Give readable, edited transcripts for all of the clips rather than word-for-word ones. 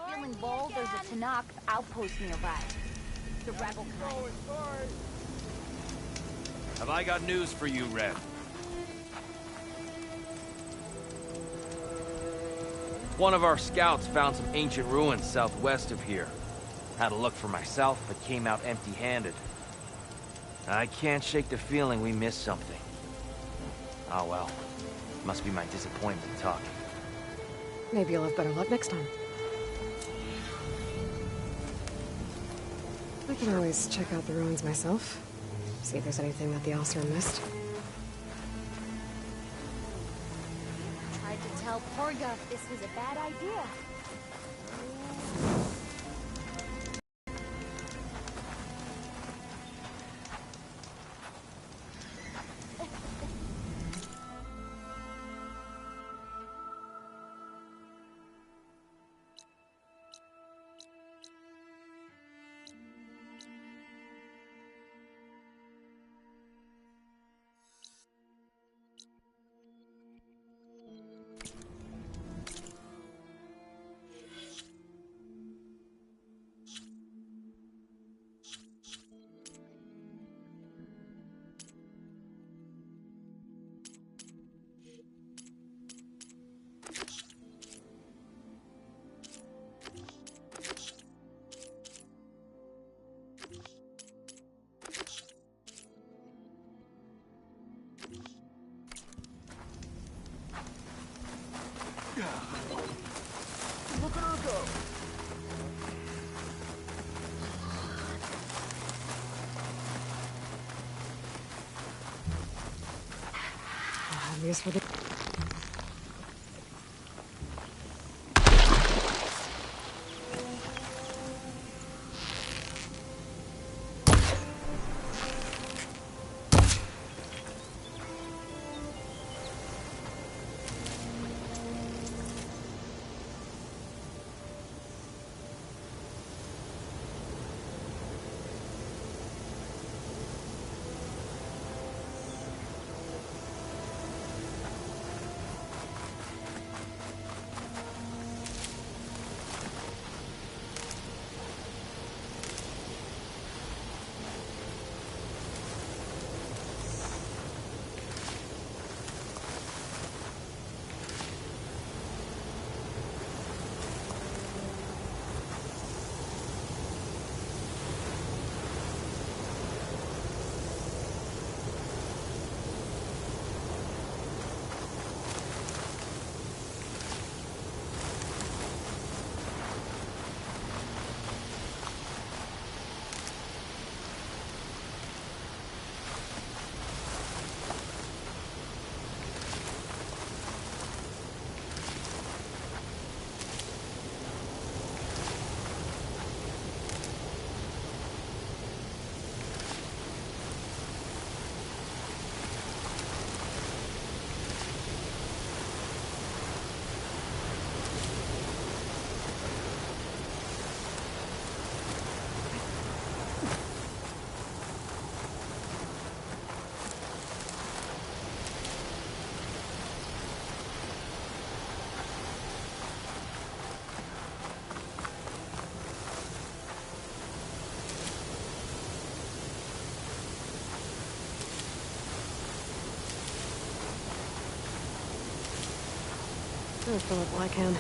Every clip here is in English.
you're feeling bold, there's a Tanakh outpost nearby. The rebel kind. Have I got news for you, Red? One of our scouts found some ancient ruins southwest of here. Had a look for myself, but came out empty-handed. I can't shake the feeling we missed something. Oh well. Must be my disappointment talking. Maybe you'll have better luck next time. I can always check out the ruins myself. See if there's anything that the officer missed. Tried to tell Porga this was a bad idea. Look at her go! Obvious for the... I'll fill up while I can.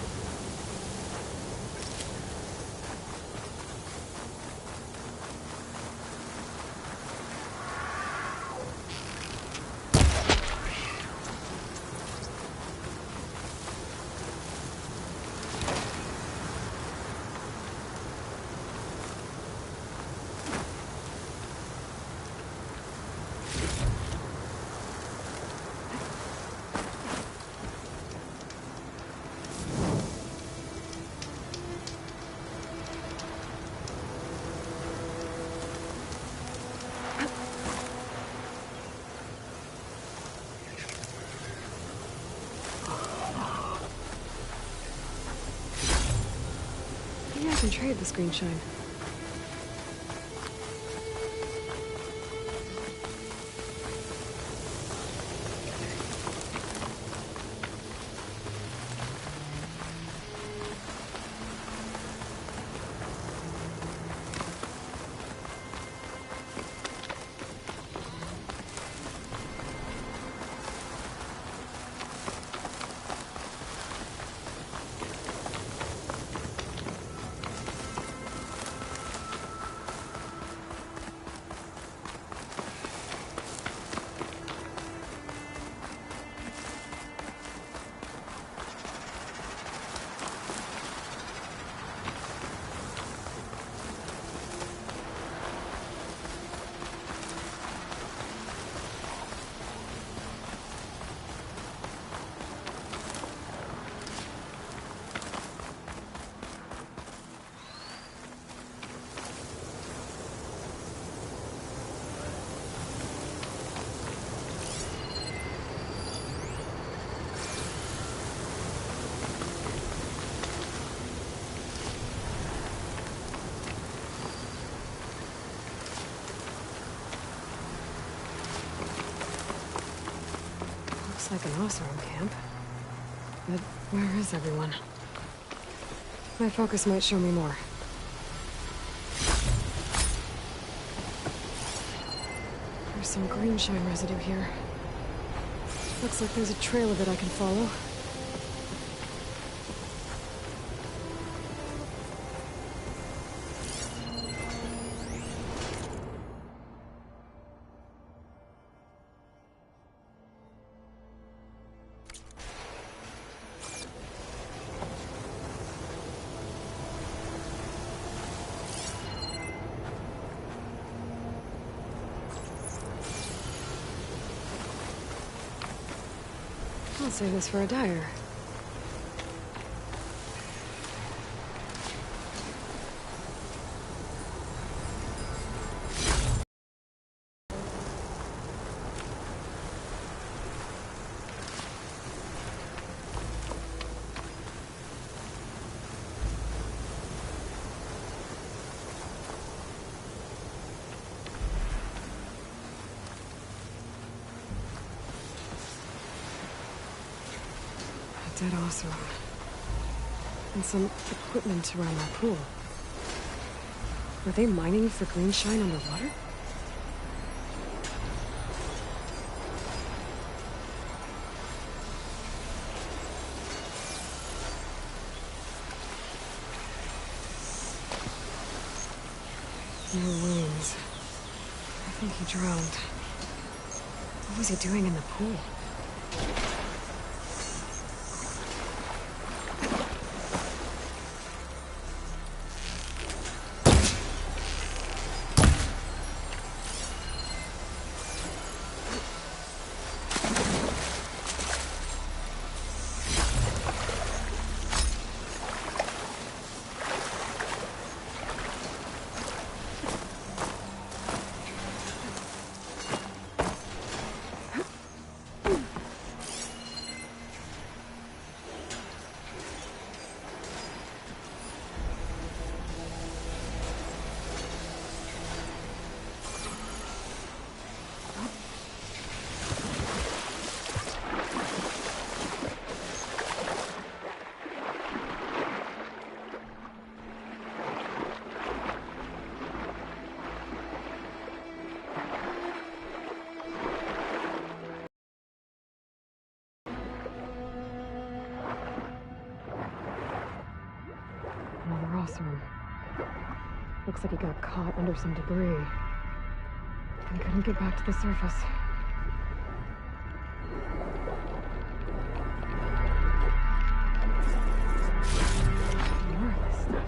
Maybe I can trade this green shine. Looks like an Oseram camp. But where is everyone? My focus might show me more. There's some green shine residue here. Looks like there's a trail of it I can follow. I'll save this for a dyer. Dead Oseram. And some equipment around that pool. Were they mining for green shine underwater? More wounds. I think he drowned. What was he doing in the pool? Oseram. Looks like he got caught under some debris and couldn't get back to the surface. More of this stuff.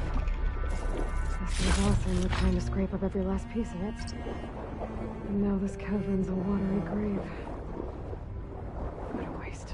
This was Oseram were trying to scrape up every last piece of it. And now this cavern's a watery grave. What a waste.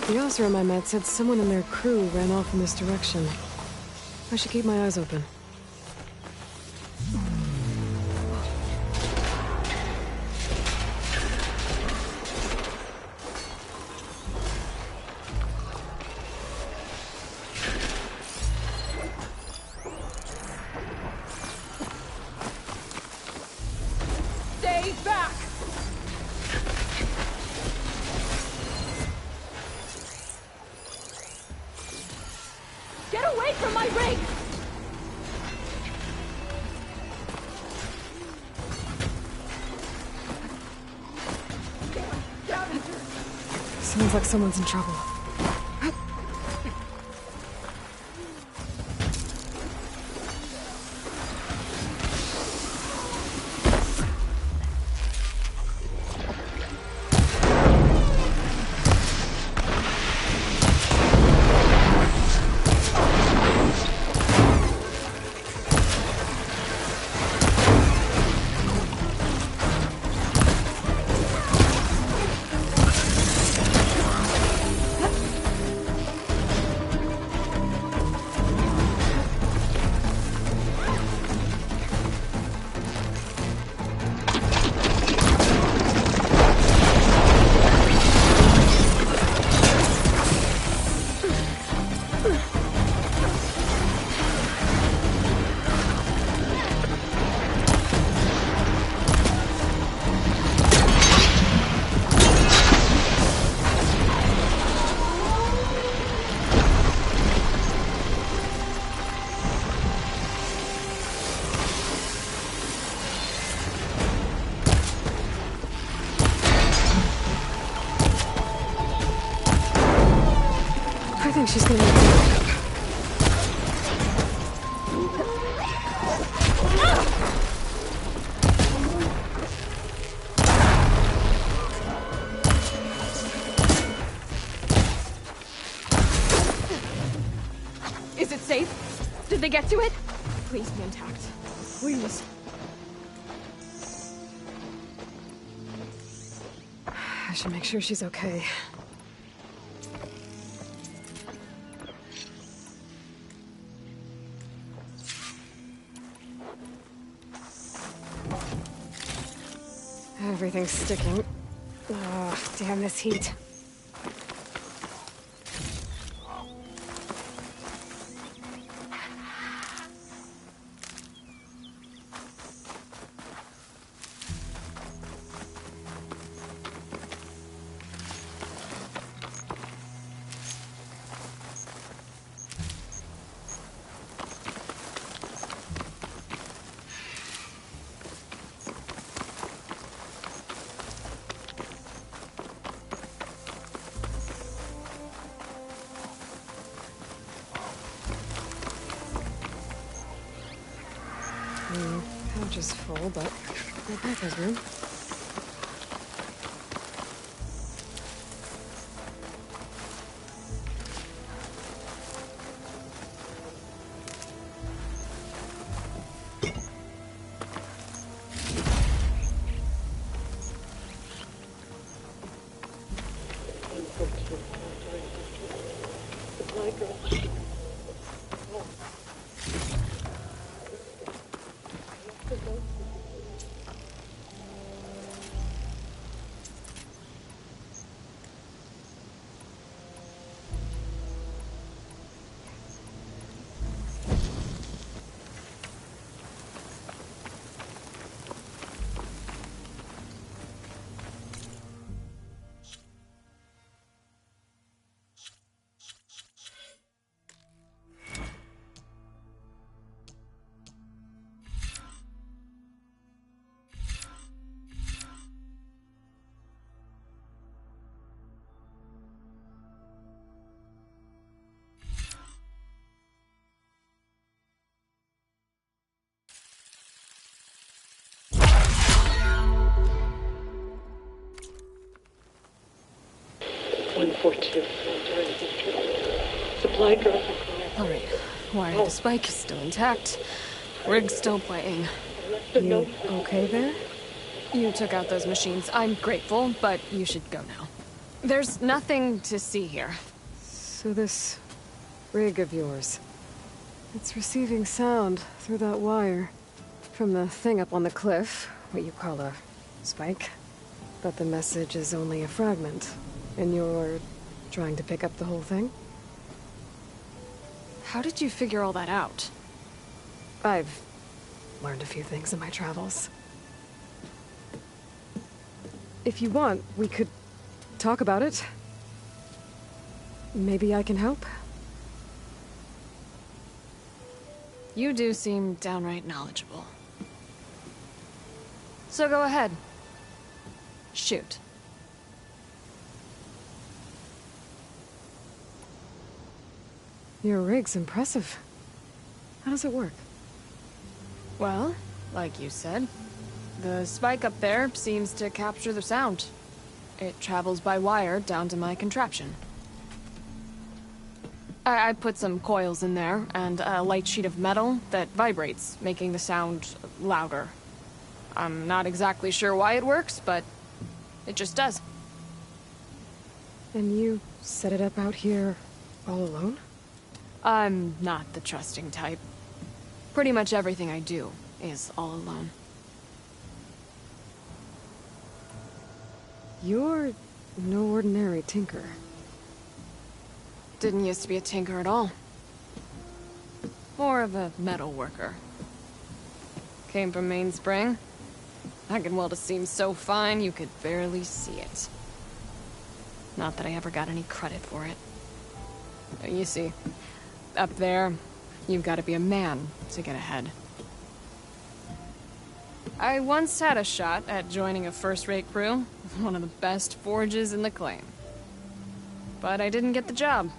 The Oseram I met said someone in their crew ran off in this direction. I should keep my eyes open. Stay back! Get away from my rig! Sounds like someone's in trouble. I think she's gonna make me wake up. Is it safe? Did they get to it? Please be intact. Please. I should make sure she's okay. Everything's sticking. Oh, damn this heat. Couch is full, but the bed has room. Supply drop. Alright. Wire to spike is still intact. Rig's still playing. You okay there? You took out those machines. I'm grateful, but you should go now. There's nothing to see here. So this rig of yours, it's receiving sound through that wire from the thing up on the cliff, what you call a spike. But the message is only a fragment, and you're trying to pick up the whole thing? How did you figure all that out? I've learned a few things in my travels. If you want, we could talk about it. Maybe I can help? You do seem downright knowledgeable. So go ahead. Shoot. Your rig's impressive. How does it work? Well, like you said, the spike up there seems to capture the sound. It travels by wire down to my contraption. I put some coils in there, and a light sheet of metal that vibrates, making the sound louder. I'm not exactly sure why it works, but it just does. And you set it up out here all alone? I'm not the trusting type. Pretty much everything I do is all alone. You're no ordinary tinker. Didn't used to be a tinker at all. More of a metal worker. Came from Mainspring. I can weld a seam so fine you could barely see it. Not that I ever got any credit for it. You see, up there, you've got to be a man to get ahead. I once had a shot at joining a first-rate crew with one of the best forges in the claim. But I didn't get the job.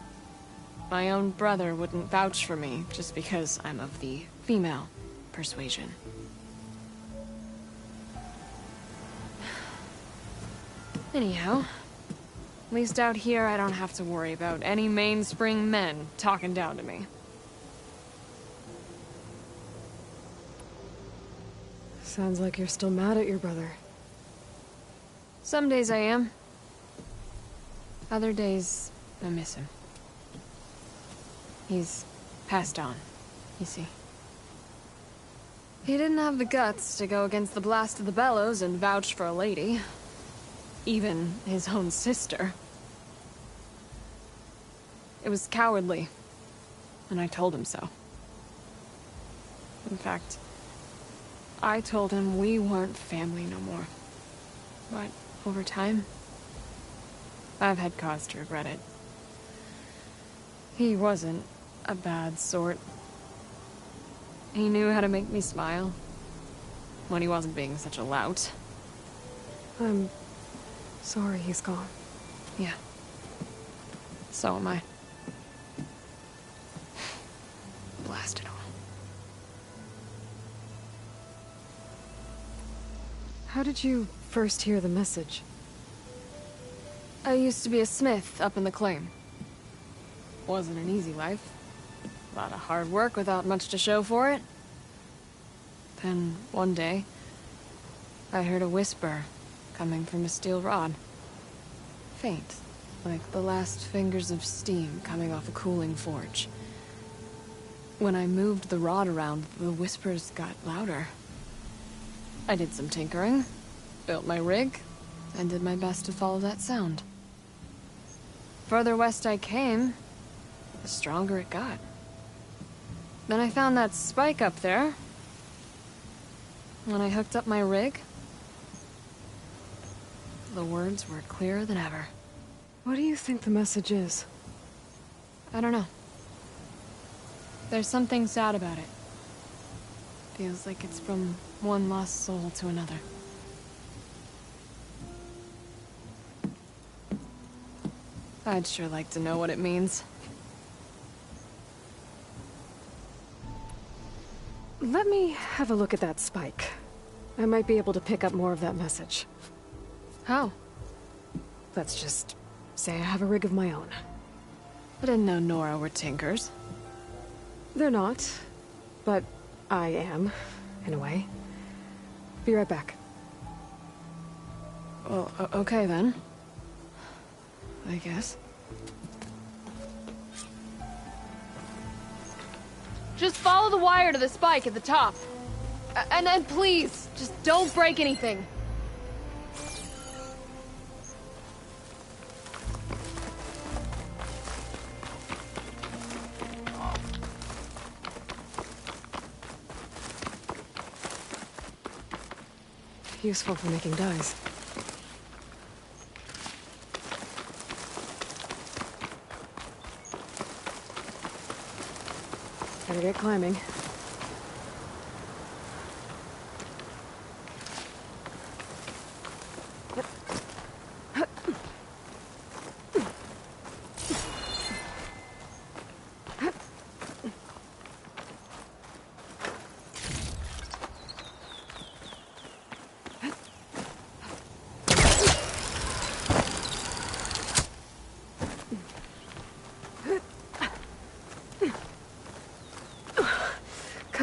My own brother wouldn't vouch for me just because I'm of the female persuasion. Anyhow, at least out here I don't have to worry about any Mainspring men talking down to me. Sounds like you're still mad at your brother. Some days I am. Other days, I miss him. He's passed on, you see. He didn't have the guts to go against the blast of the bellows and vouch for a lady. Even his own sister. It was cowardly, and I told him so. In fact, I told him we weren't family no more. But over time, I've had cause to regret it. He wasn't a bad sort. He knew how to make me smile when he wasn't being such a lout. I'm sorry he's gone. Yeah. So am I. Blast it all. How did you first hear the message? I used to be a smith up in the claim. Wasn't an easy life. A lot of hard work without much to show for it. Then, one day, I heard a whisper coming from a steel rod. Faint, like the last fingers of steam coming off a cooling forge. When I moved the rod around, the whispers got louder. I did some tinkering, built my rig, and did my best to follow that sound. Further west I came, the stronger it got. Then I found that spike up there. When I hooked up my rig, the words were clearer than ever. What do you think the message is? I don't know. There's something sad about it. Feels like it's from one lost soul to another. I'd sure like to know what it means. Let me have a look at that spike. I might be able to pick up more of that message. How? Let's just say I have a rig of my own. I didn't know Nora were tinkers. They're not, but I am, in a way. Be right back. Well, okay then. I guess. Just follow the wire to the spike at the top. And then please, just don't break anything. Useful for making dyes. Better get climbing.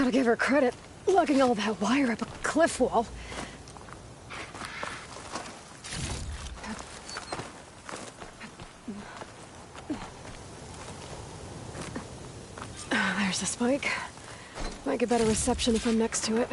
Gotta give her credit, lugging all that wire up a cliff wall. There's the spike. Might get better reception if I'm next to it.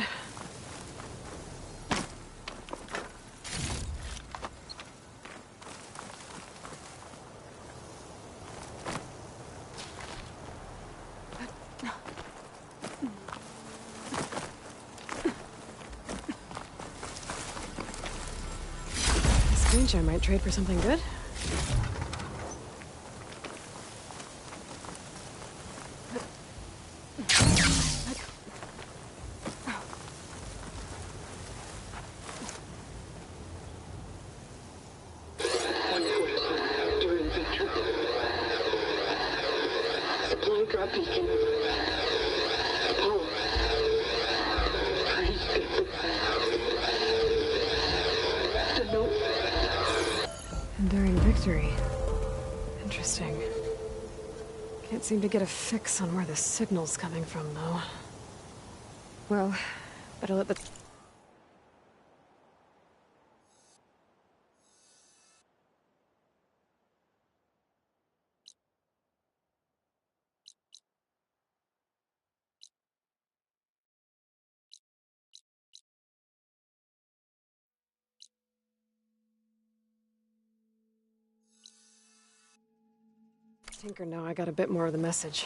I might trade for something good. Supply drop beacon. Power. The note. Enduring victory. Interesting. Can't seem to get a fix on where the signal's coming from, though. Well, better let the... Tinker know I got a bit more of the message.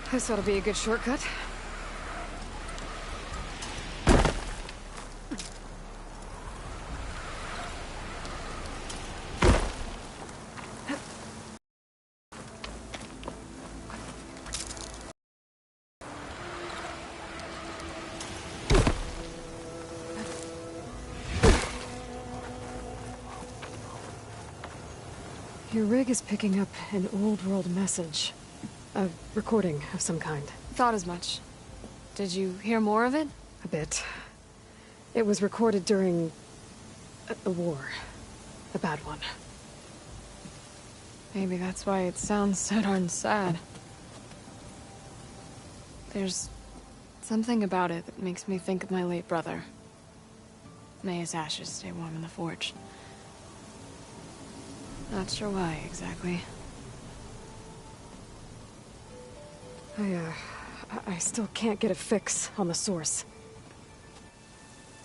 This ought to be a good shortcut. Your rig is picking up an old world message. A recording of some kind. Thought as much. Did you hear more of it? A bit. It was recorded during... a war. A bad one. Maybe that's why it sounds so darn sad. There's something about it that makes me think of my late brother. May his ashes stay warm in the forge. Not sure why, exactly. I still can't get a fix on the source.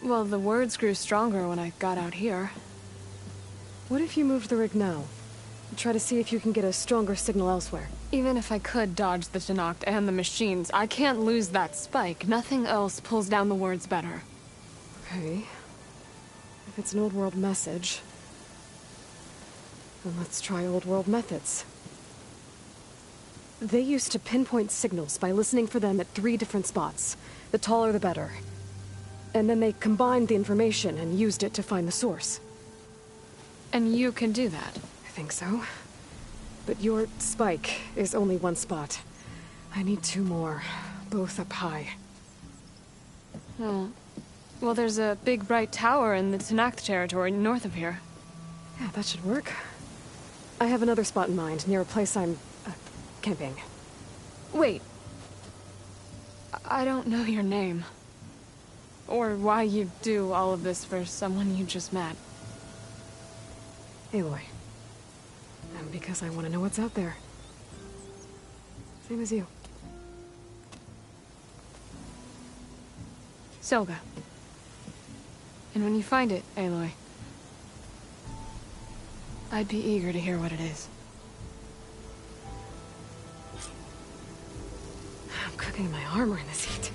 Well, the words grew stronger when I got out here. What if you moved the rig now? Try to see if you can get a stronger signal elsewhere. Even if I could dodge the Tenakth and the machines, I can't lose that spike. Nothing else pulls down the words better. Okay. If it's an old world message, then let's try old world methods. They used to pinpoint signals by listening for them at 3 different spots. The taller the better. And then they combined the information and used it to find the source. And you can do that? I think so. But your spike is only 1 spot. I need 2 more, both up high. Oh. Well, there's a big bright tower in the Tenakth territory north of here. Yeah, that should work. I have another spot in mind, near a place I'm... camping. Wait. I don't know your name. Or why you do all of this for someone you just met. Aloy. And because I want to know what's out there. Same as you. Solga. And when you find it, Aloy, I'd be eager to hear what it is. I'm cooking my armor in this heat.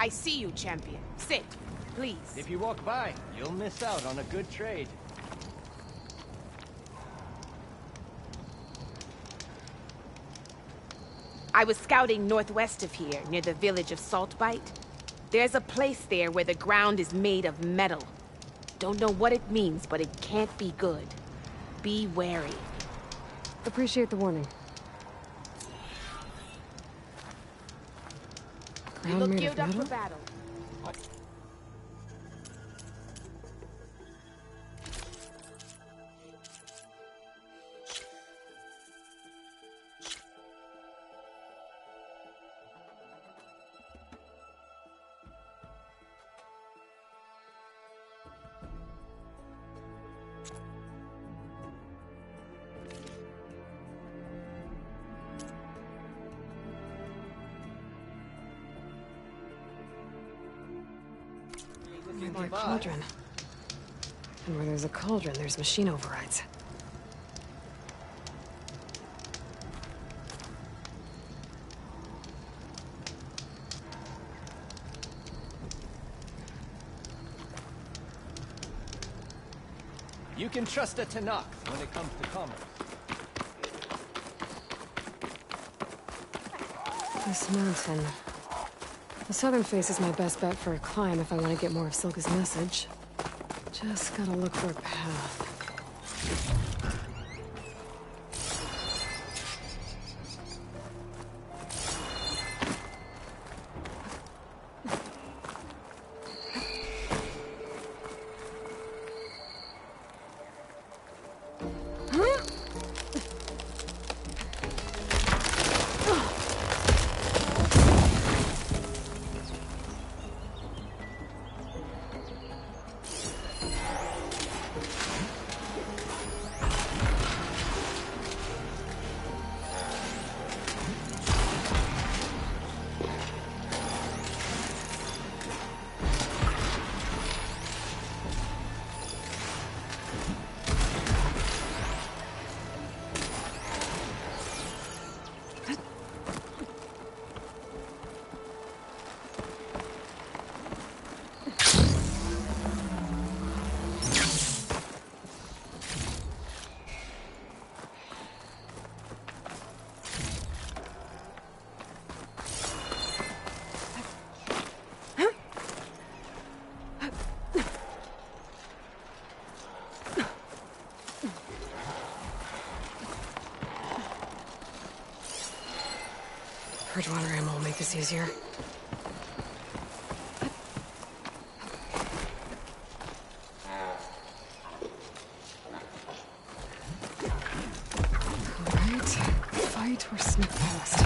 I see you, champion. Sit, please. If you walk by, you'll miss out on a good trade. I was scouting northwest of here, near the village of Saltbite. There's a place there where the ground is made of metal. Don't know what it means, but it can't be good. Be wary. Appreciate the warning. We Ground look made geared of up for metal? battle. Might be a cauldron. And where there's a cauldron, there's machine overrides. You can trust a Tanakh when it comes to commerce. This mountain. The southern face is my best bet for a climb if I want to get more of Silka's message. Just gotta look for a path. Bridgewater ammo will make this easier. Alright, fight or sneak past.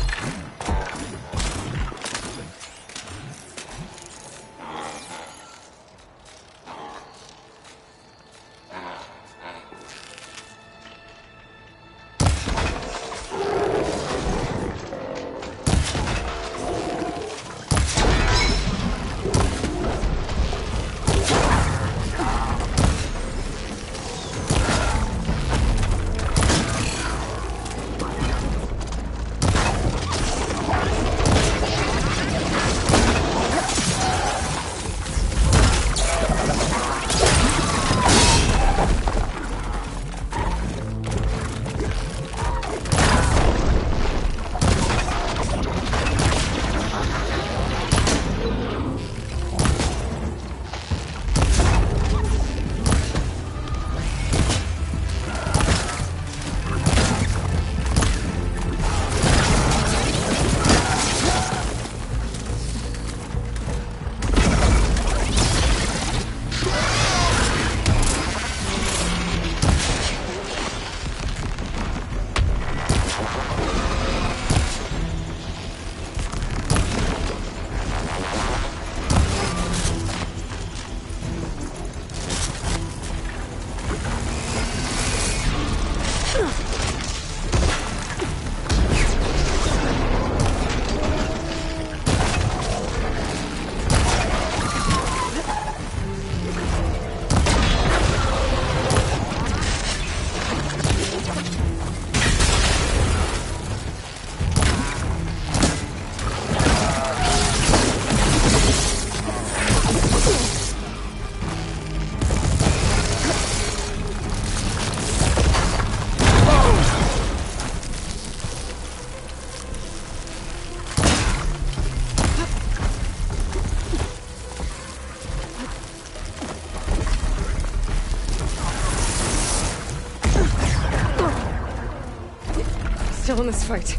still in this fight.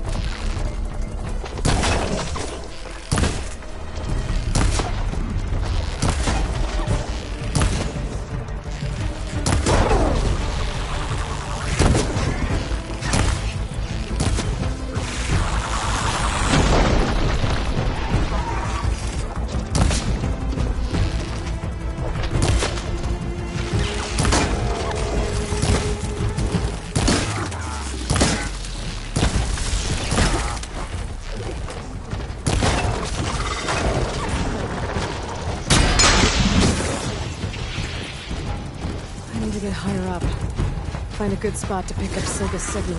Get higher up. Find a good spot to pick up Silga's signal.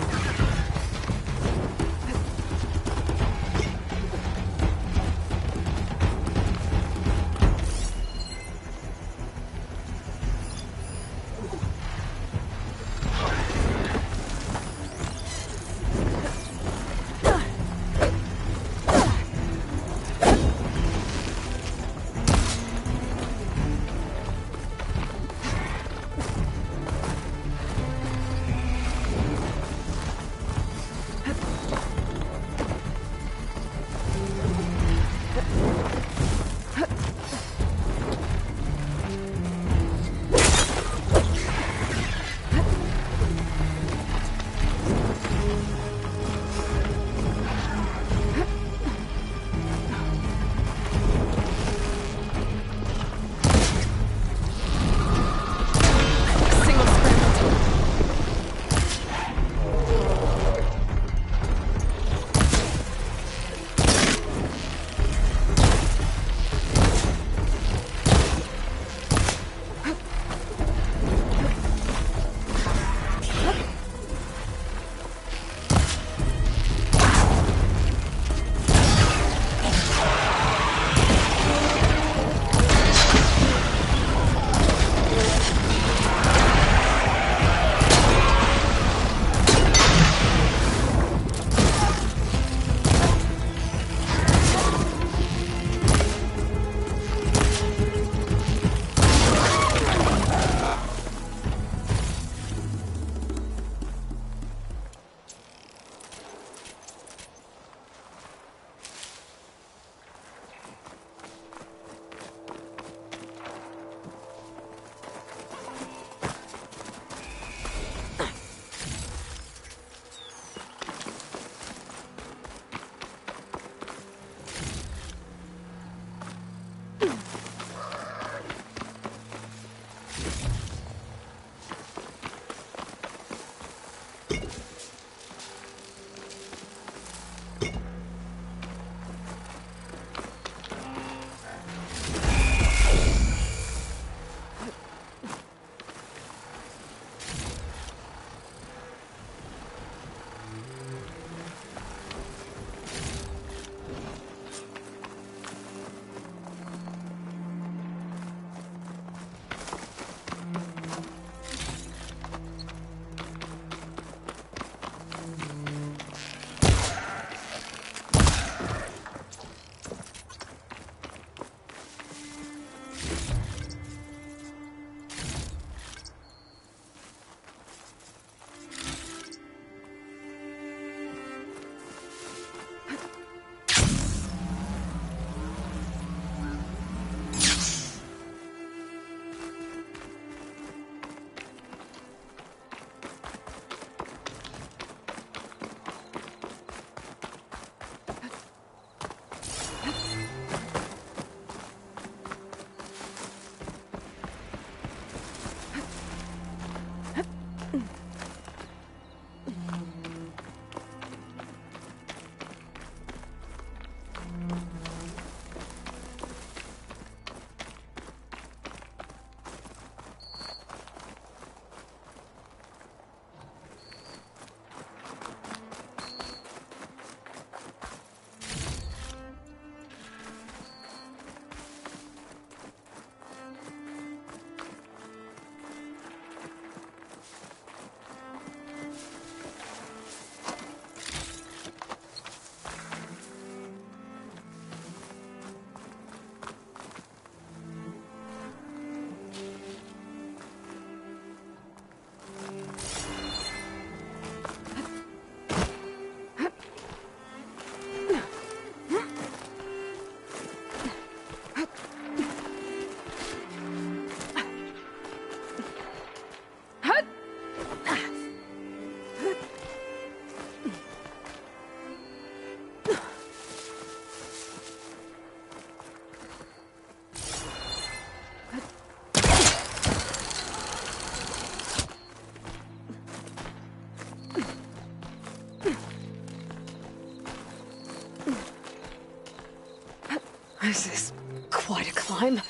This is quite a climb.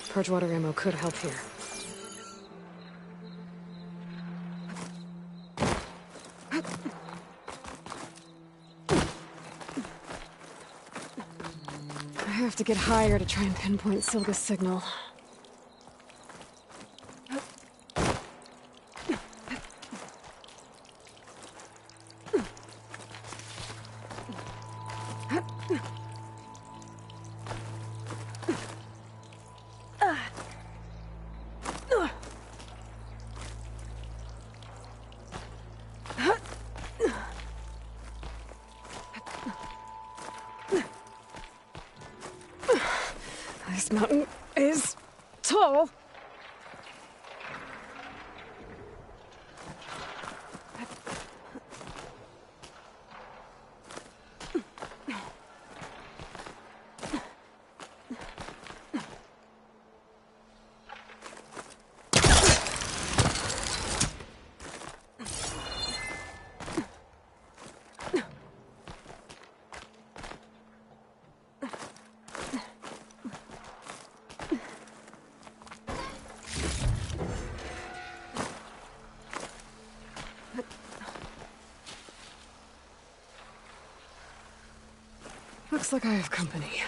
Purge water ammo could help here. I have to get higher to try and pinpoint Silga's signal. This mountain is tall. Looks like I have company.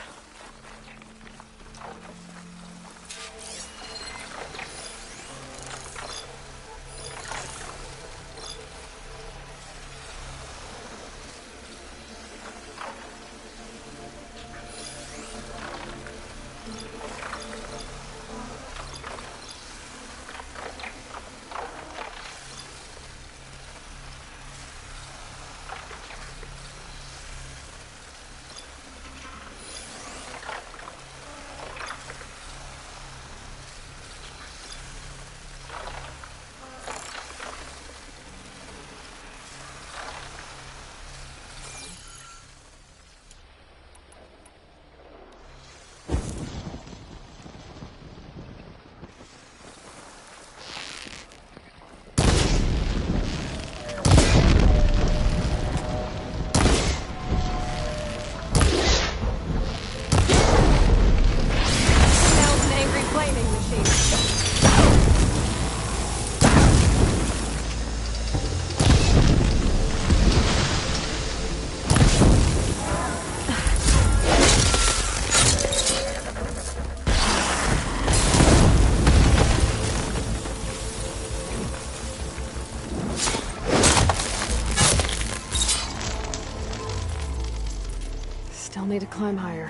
Still need to climb higher.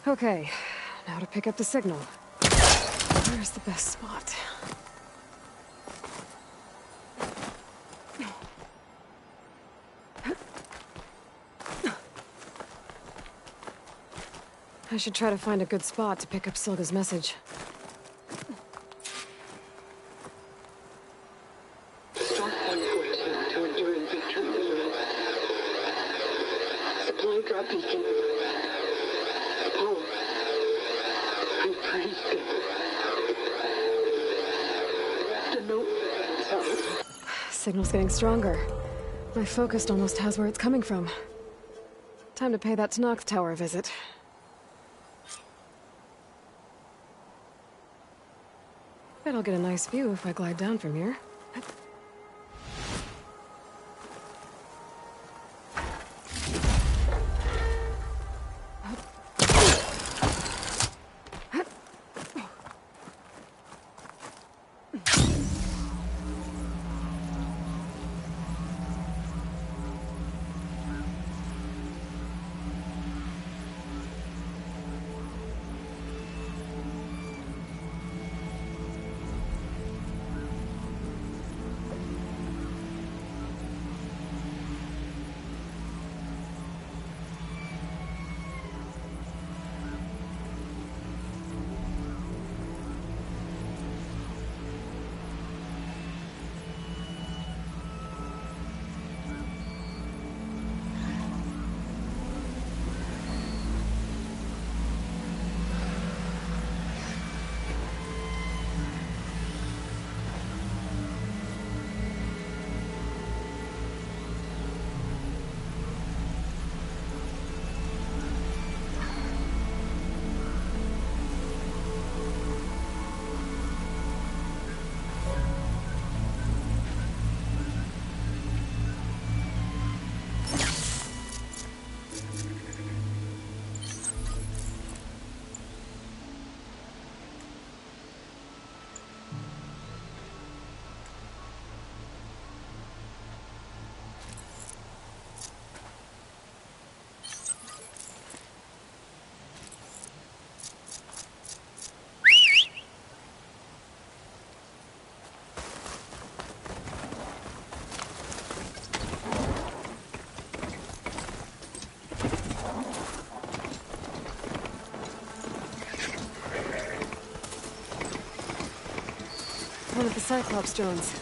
Okay, now to pick up the signal. Where's the best spot? I should try to find a good spot to pick up Silga's message. Start on course to endure in victory. Supply drop beacon. Apollo. I'm pretty good. The note. Sorry. Signal's getting stronger. My focus almost has where it's coming from. Time to pay that Testing8 tower a visit. Bet I'll get a nice view if I glide down from here. Cyclops drones.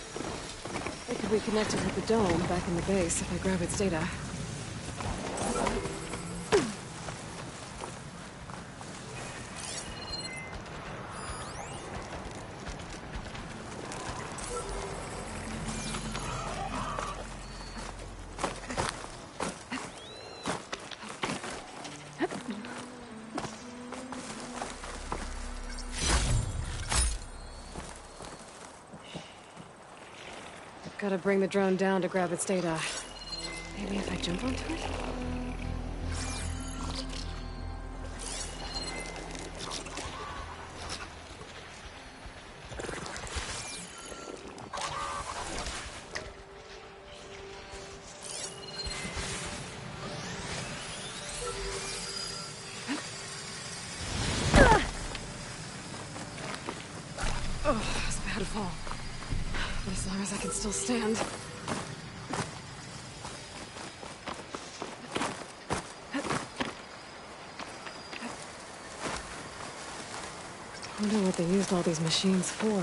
They could be connected with the dome back in the base if I grab its data. Gotta bring the drone down to grab its data. Maybe if I jump onto it? Oh, it's bad to fall. But as long as I can still stand. I wonder what they used all these machines for.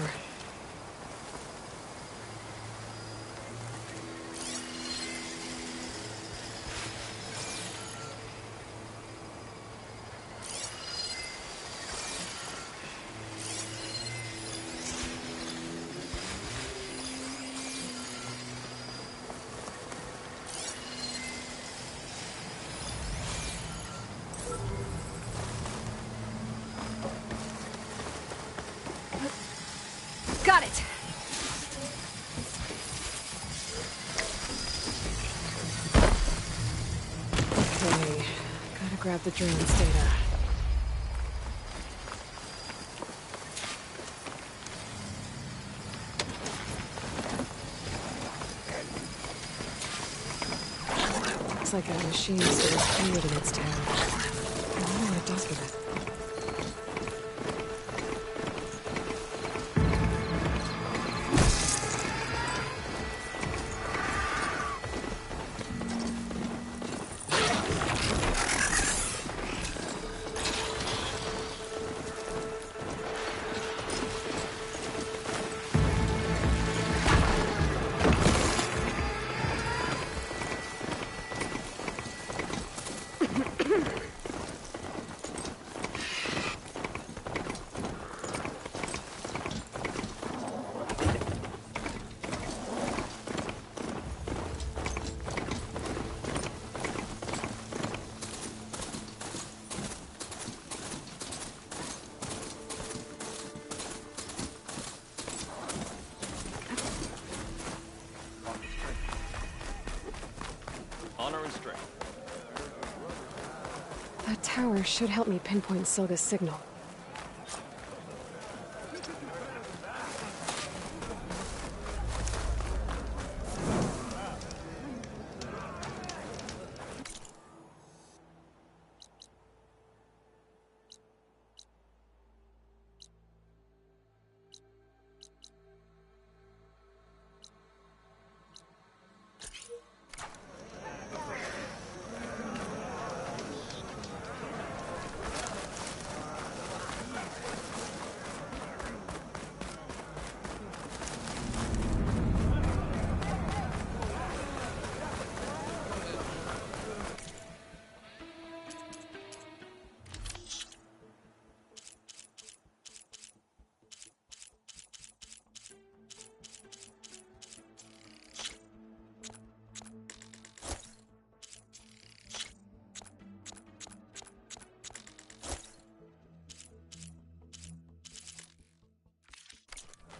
Got it! Okay, gotta grab the drone's data. Looks like a machine stores fluid in its tail. I wonder what it does with it. Honor and strength. That tower should help me pinpoint Silga's signal.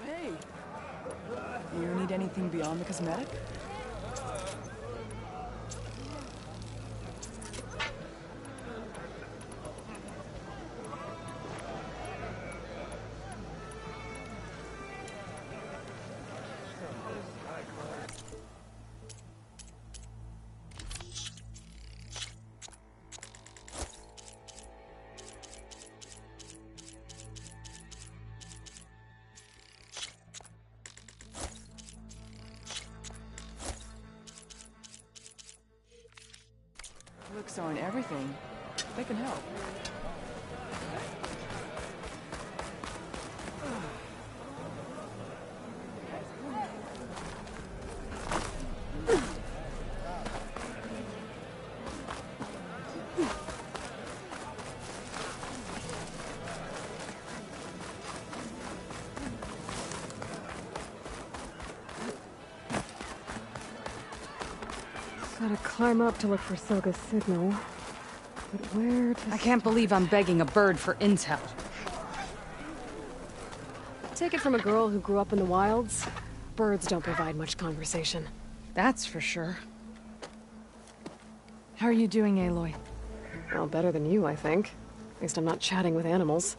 Hey! You need anything beyond the cosmetic? Looks on everything. They can help. Gotta climb up to look for Soga's signal. But where to... I can't believe I'm begging a bird for intel. Take it from a girl who grew up in the wilds. Birds don't provide much conversation. That's for sure. How are you doing, Aloy? Well, better than you, I think. At least I'm not chatting with animals.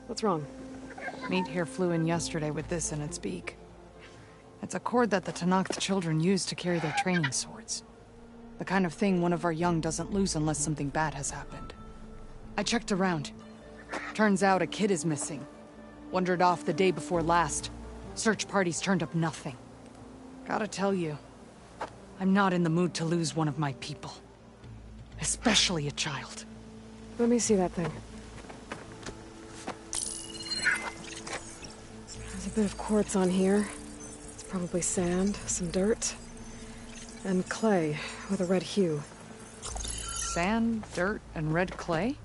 What's wrong? Meat here flew in yesterday with this in its beak. It's a cord that the Tenakth children use to carry their training swords. The kind of thing one of our young doesn't lose unless something bad has happened. I checked around. Turns out a kid is missing. Wandered off the day before last. Search parties turned up nothing. Gotta tell you, I'm not in the mood to lose one of my people. Especially a child. Let me see that thing. There's a bit of quartz on here. It's probably sand, some dirt, and clay with a red hue. Sand, dirt, and red clay?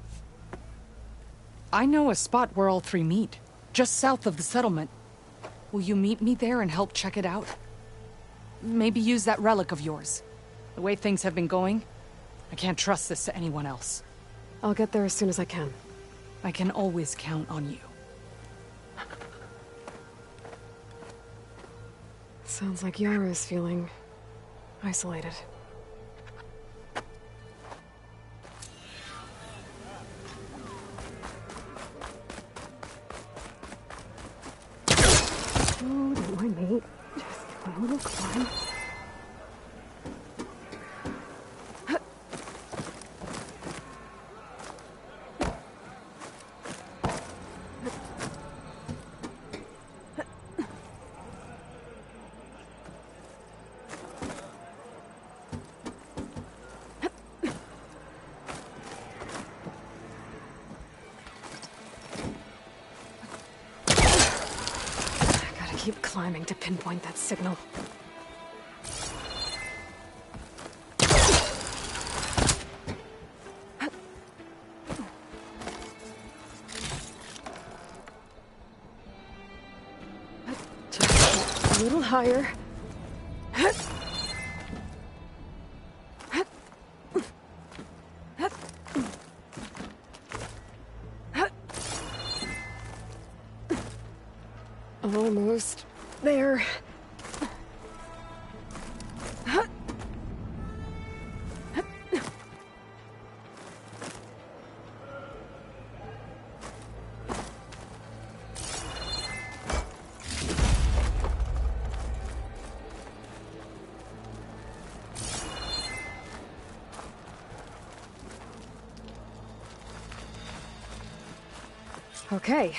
I know a spot where all three meet. Just south of the settlement. Will you meet me there and help check it out? Maybe use that relic of yours. The way things have been going, I can't trust this to anyone else. I'll get there as soon as I can. I can always count on you. Sounds like Yara's feeling isolated. Oh, don't mind me. Just a little climb. Keep climbing to pinpoint that signal. Just a little higher. Almost there. Okay.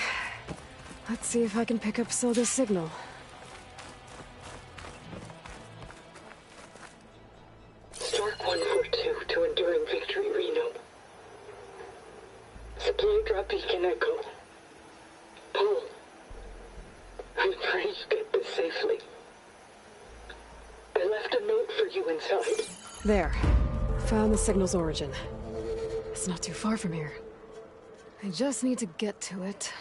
Let's see if I can pick up Soga's signal. Stark 142 to Enduring Victory, Reno. Supply drop beacon echo. Paul, I'm trying to get this safely. I left a note for you inside. There. Found the signal's origin. It's not too far from here. I just need to get to it.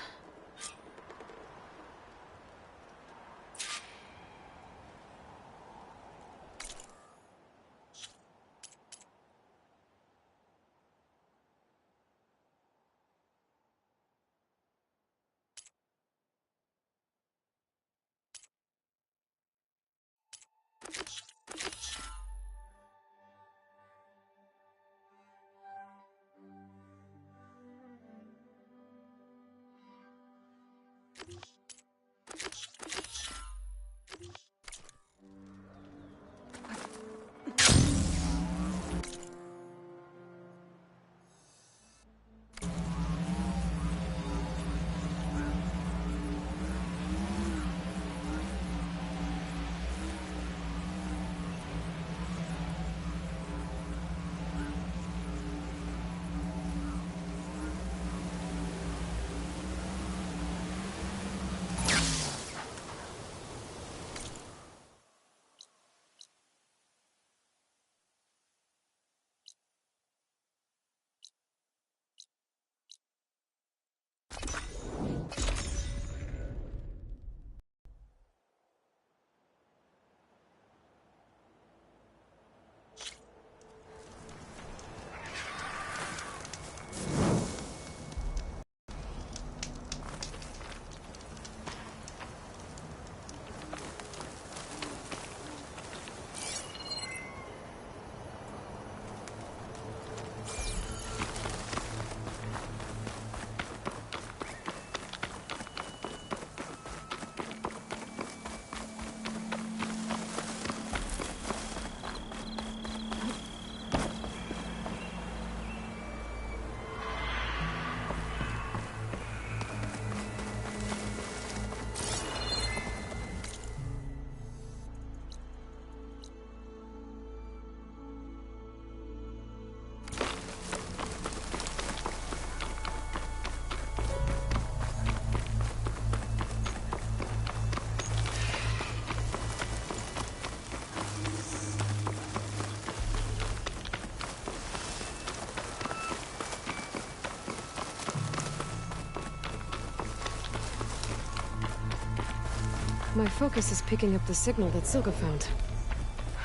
My focus is picking up the signal that Silka found.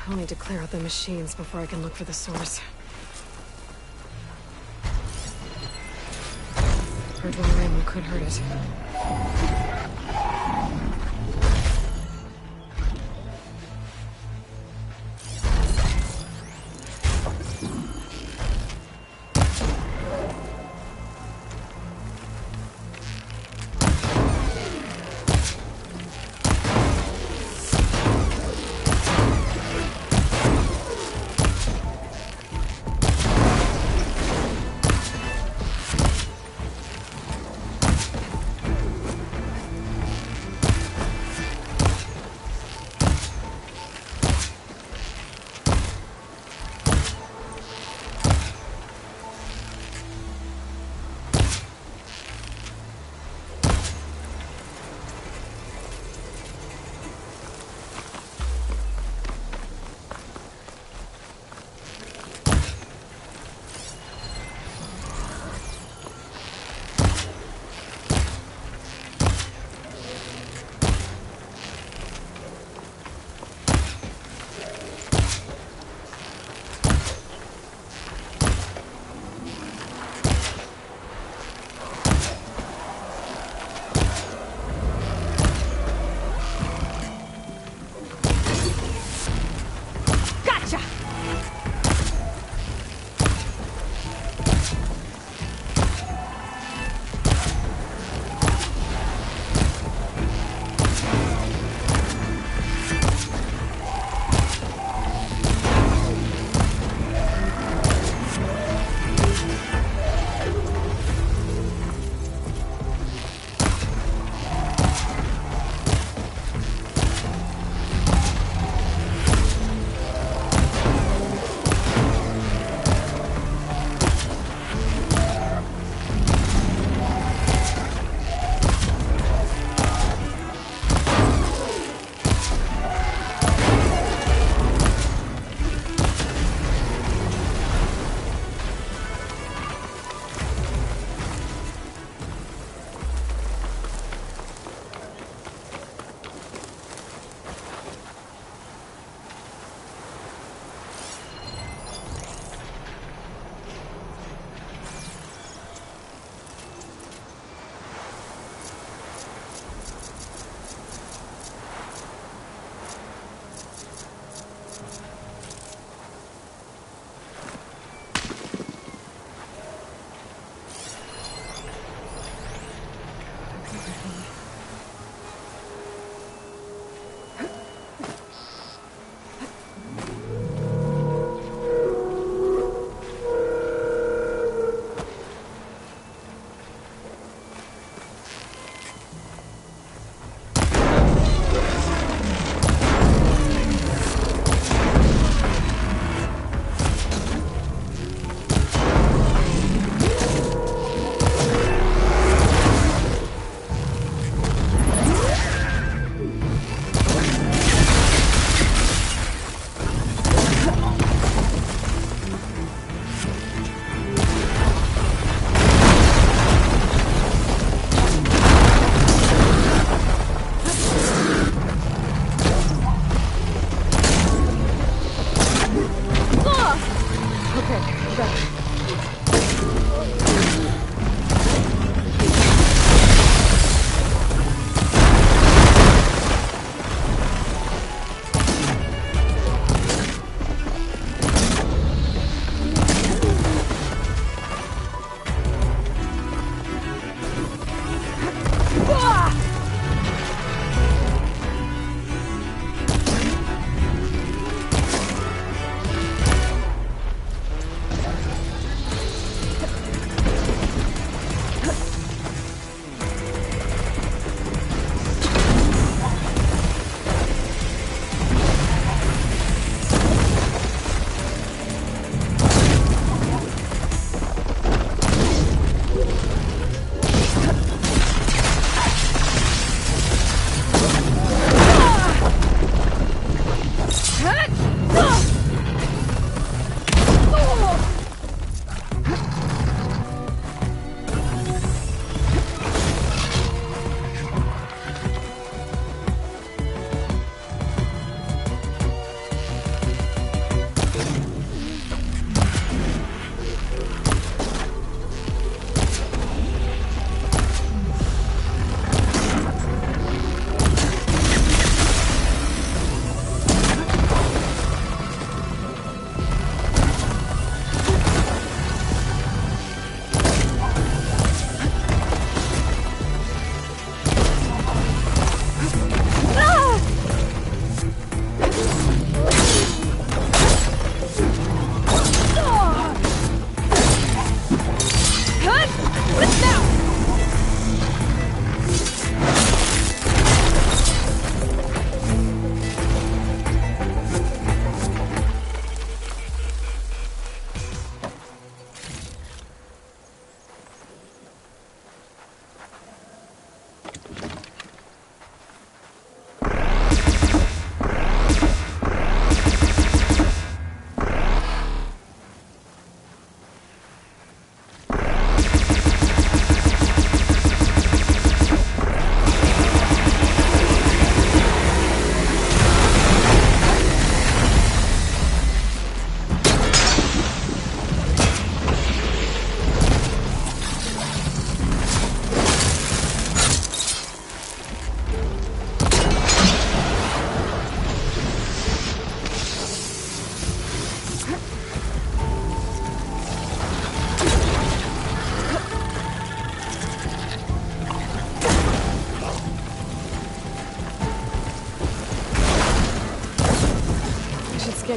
I'll need to clear out the machines before I can look for the source. Heard more ammo could hurt it.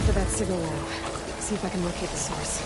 for that signal now. See if I can locate the source.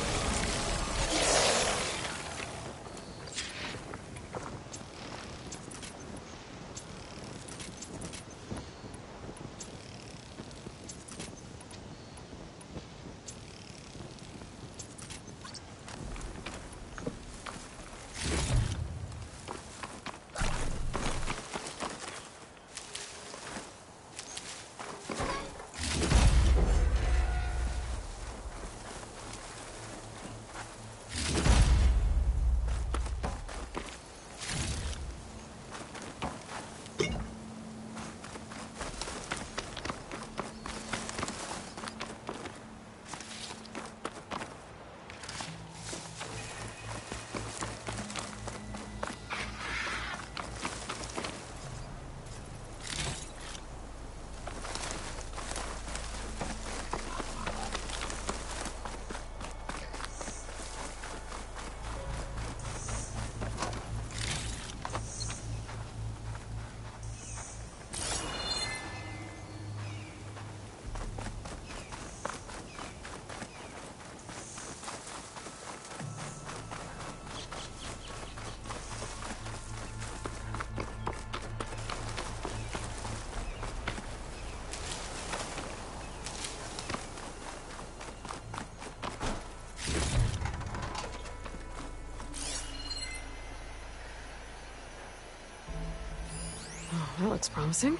That looks promising.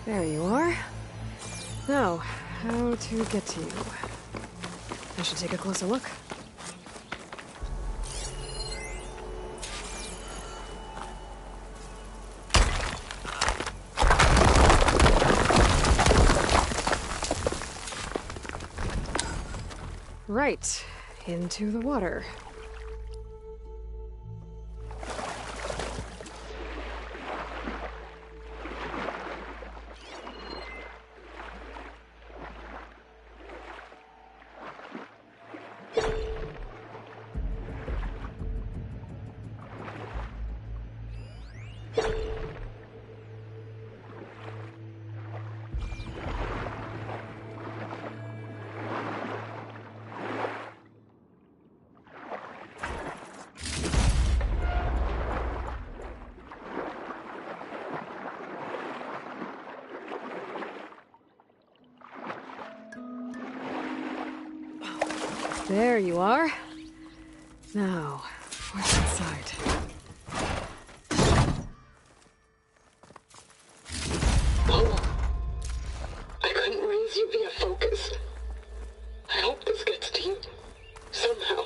There you are. Now, how to get to you? I should take a closer look. Right. Into the water. There you are. Now, what's inside? Paul, I couldn't raise you via focus. I hope this gets to you. Somehow.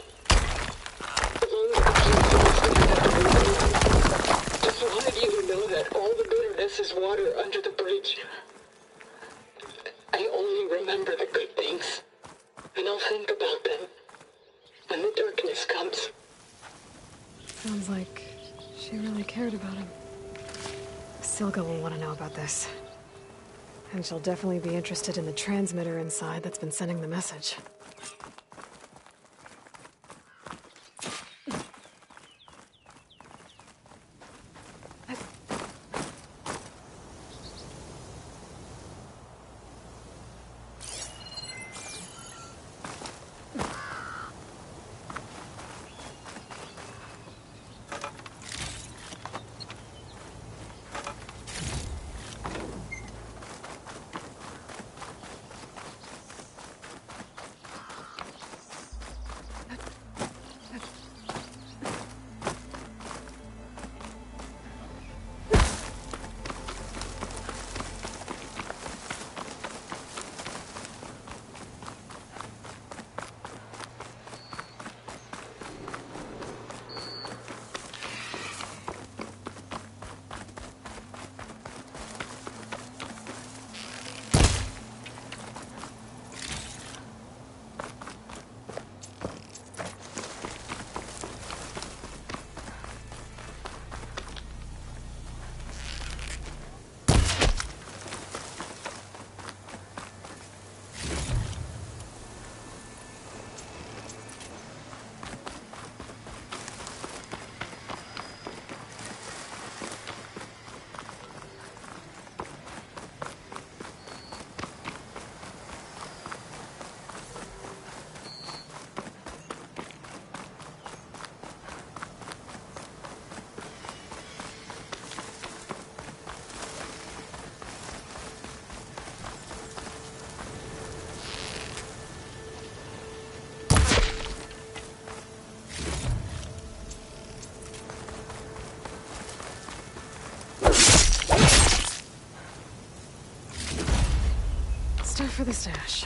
As long as I can't understand that. Just wanted you to know that all the bitterness is water under the bridge. I only remember the good things. And I'll think about them when the darkness comes. Sounds like she really cared about him. Silga will want to know about this. And she'll definitely be interested in the transmitter inside that's been sending the message. Stuff for the stash.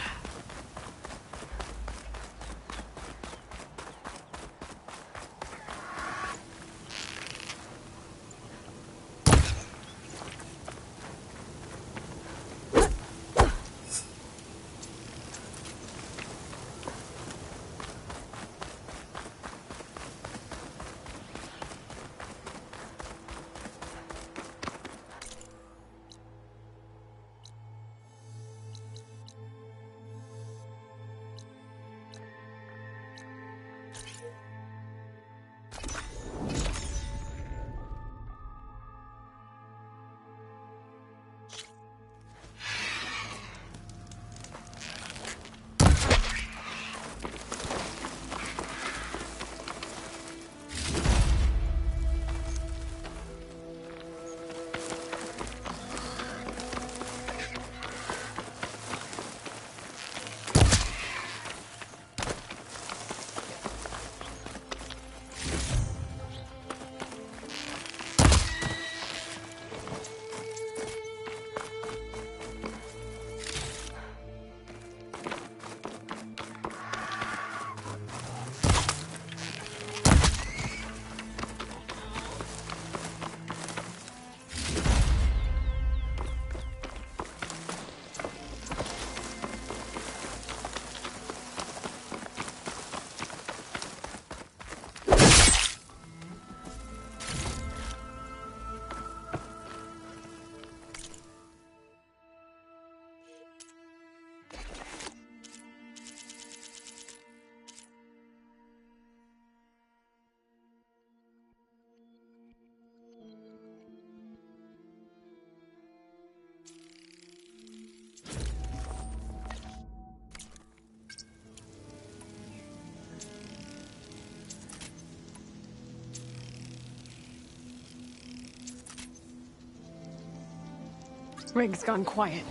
Rig's gone quiet.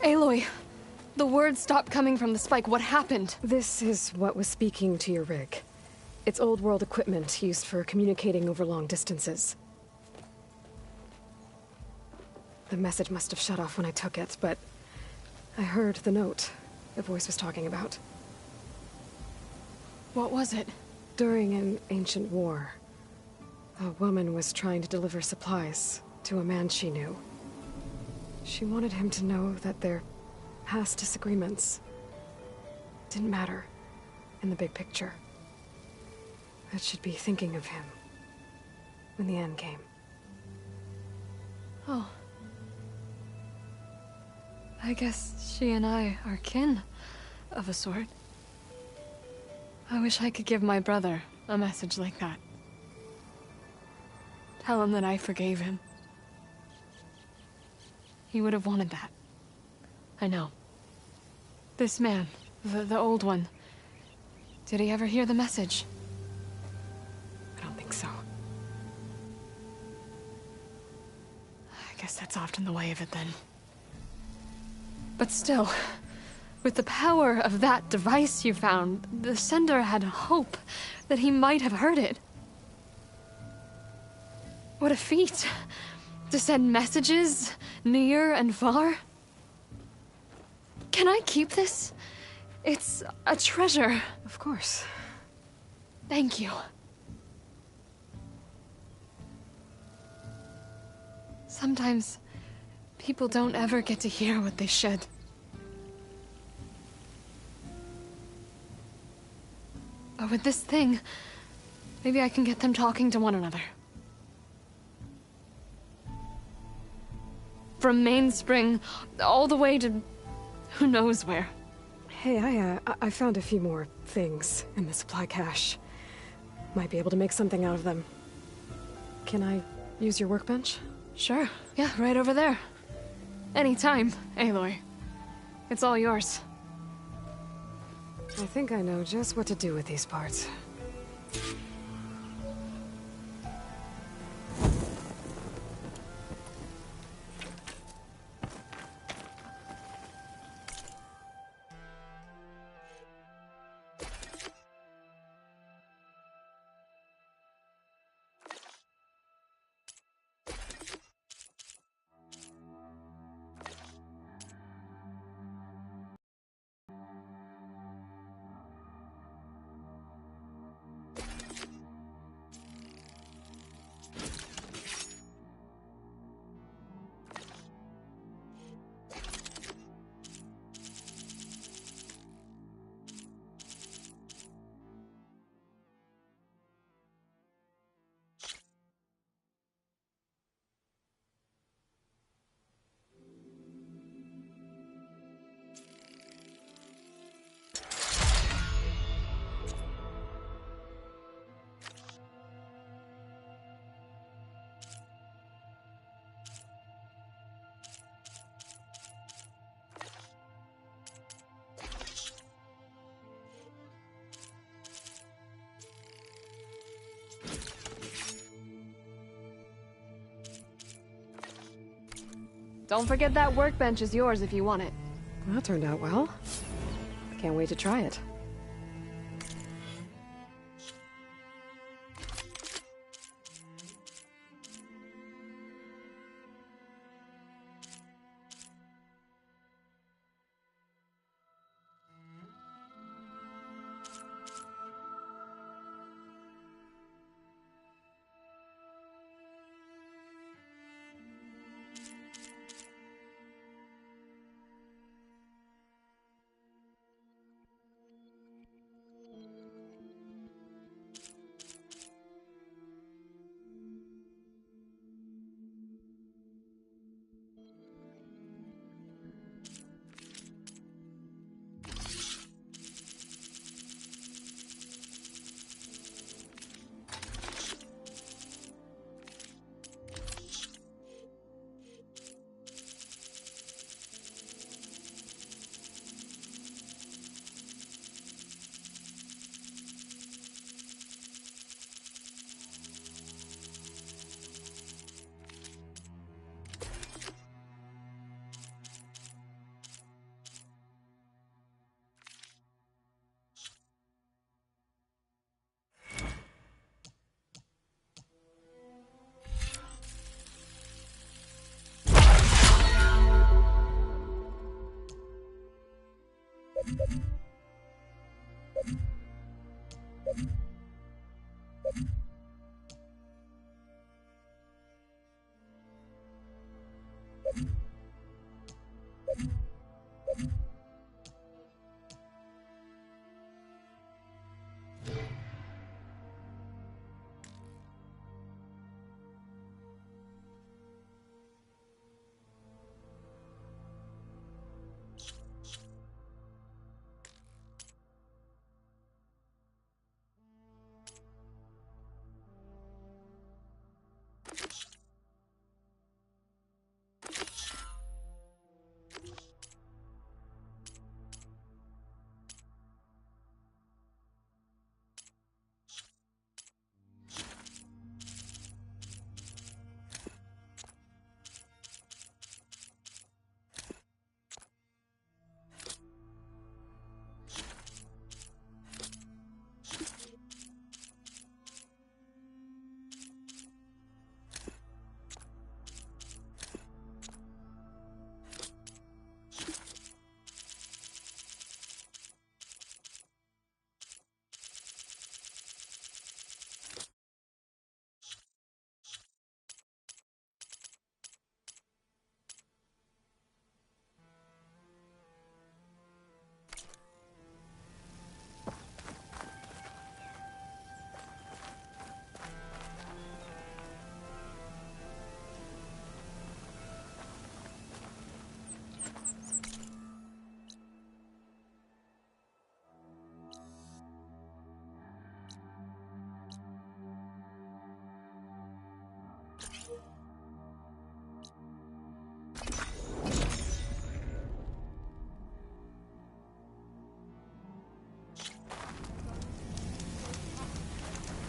Aloy, the words stopped coming from the spike. What happened? This is what was speaking to your rig. It's old world equipment used for communicating over long distances. The message must have shut off when I took it, but I heard the note the voice was talking about. What was it? During an ancient war, a woman was trying to deliver supplies to a man she knew. She wanted him to know that their past disagreements didn't matter in the big picture. That she'd be thinking of him when the end came. Oh. I guess she and I are kin, of a sort. I wish I could give my brother a message like that. Tell him that I forgave him. He would have wanted that. I know. This man, the old one, did he ever hear the message? I don't think so. I guess that's often the way of it then. But still, with the power of that device you found, the sender had hope that he might have heard it. What a feat! To send messages near and far. Can I keep this? It's a treasure. Of course. Thank you. Sometimes people don't ever get to hear what they should. But with this thing, maybe I can get them talking to one another. From Mainspring, all the way to who knows where. Hey, I found a few more things in the supply cache. Might be able to make something out of them. Can I use your workbench? Sure. Yeah, right over there. Anytime, Aloy. It's all yours. I think I know just what to do with these parts. Don't forget that workbench is yours if you want it. That turned out well. Can't wait to try it.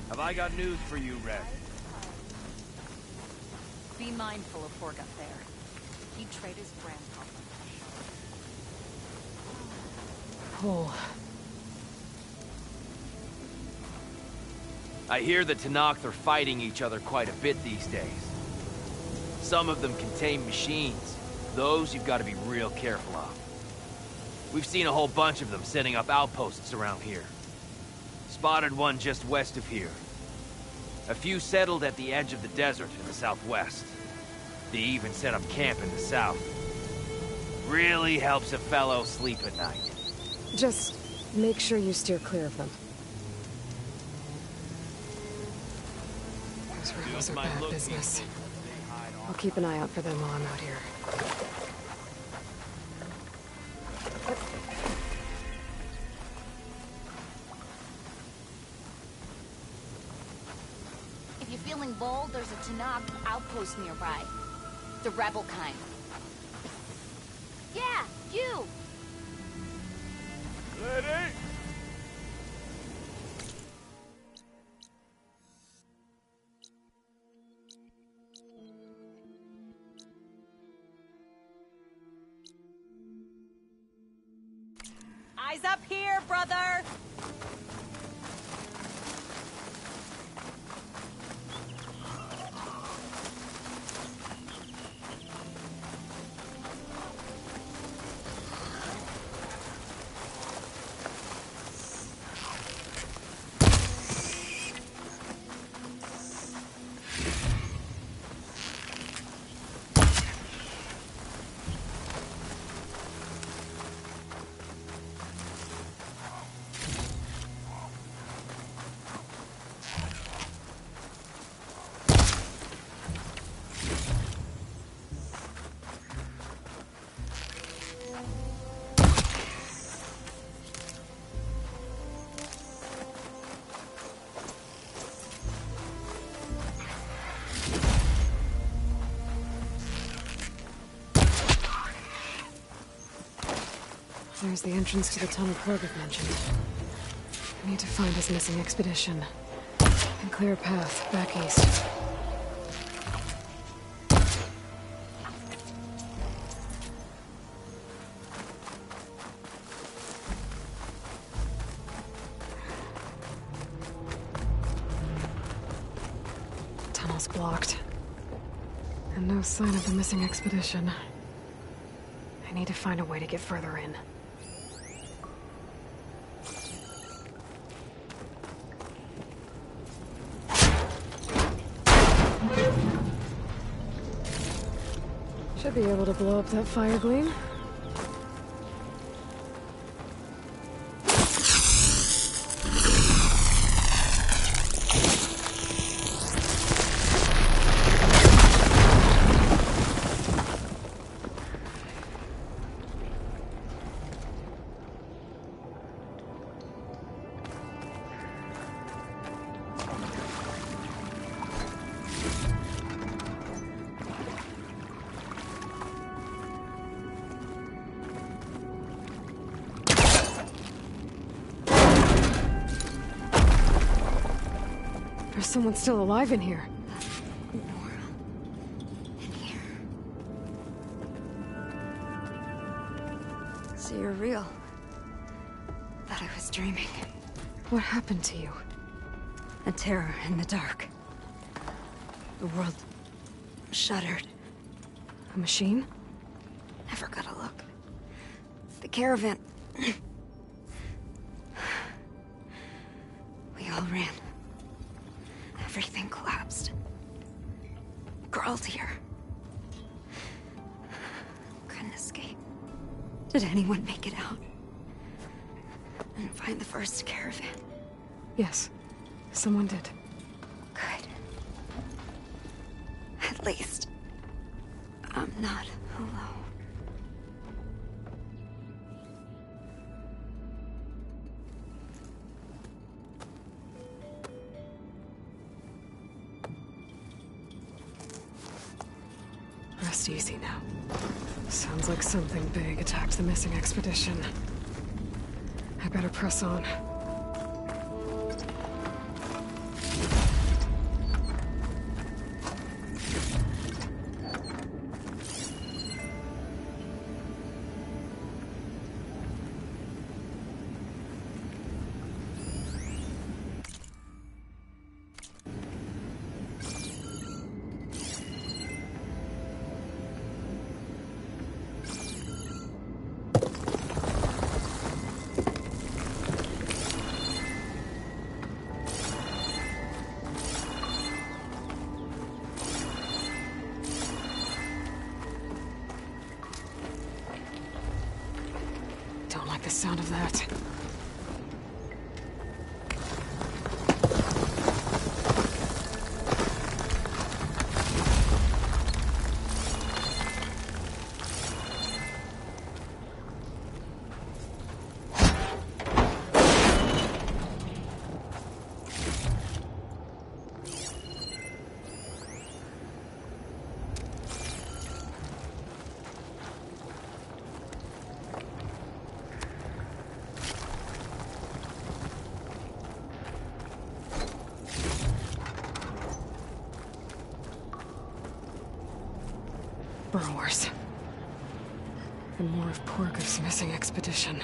Have I got news for you, Red? Be mindful of Fork up there. He traded his grandpa. Cool. I hear the Tenakth are fighting each other quite a bit these days. Some of them contain machines. Those you've got to be real careful of. We've seen a whole bunch of them setting up outposts around here. Spotted one just west of here. A few settled at the edge of the desert in the southwest. They even set up camp in the south. Really helps a fellow sleep at night. Just make sure you steer clear of them. Those rebels are bad business. I'll keep an eye out for them while I'm out here. If you're feeling bold, there's a Tenakth outpost nearby. The rebel kind. Yeah, you! Ready? Eyes up here, brother! There's the entrance to the tunnel Purgif mentioned. I need to find his missing expedition and clear a path back east. Tunnel's blocked. And no sign of the missing expedition. I need to find a way to get further in. Should be able to blow up that fire gleam. There's someone still alive in here. So you're real. Thought I was dreaming. What happened to you? A terror in the dark. The world shuddered. A machine? Never got a look. The caravan. We all ran. Everything collapsed. Crawled here. Couldn't escape. Did anyone make it out? And find the first caravan? Yes, someone did. Good. At least, I'm not alone. Rest easy now. Sounds like something big attacked the missing expedition. I better press on. Don't like the sound of that. Burrowers. And more of Purgif's missing expedition.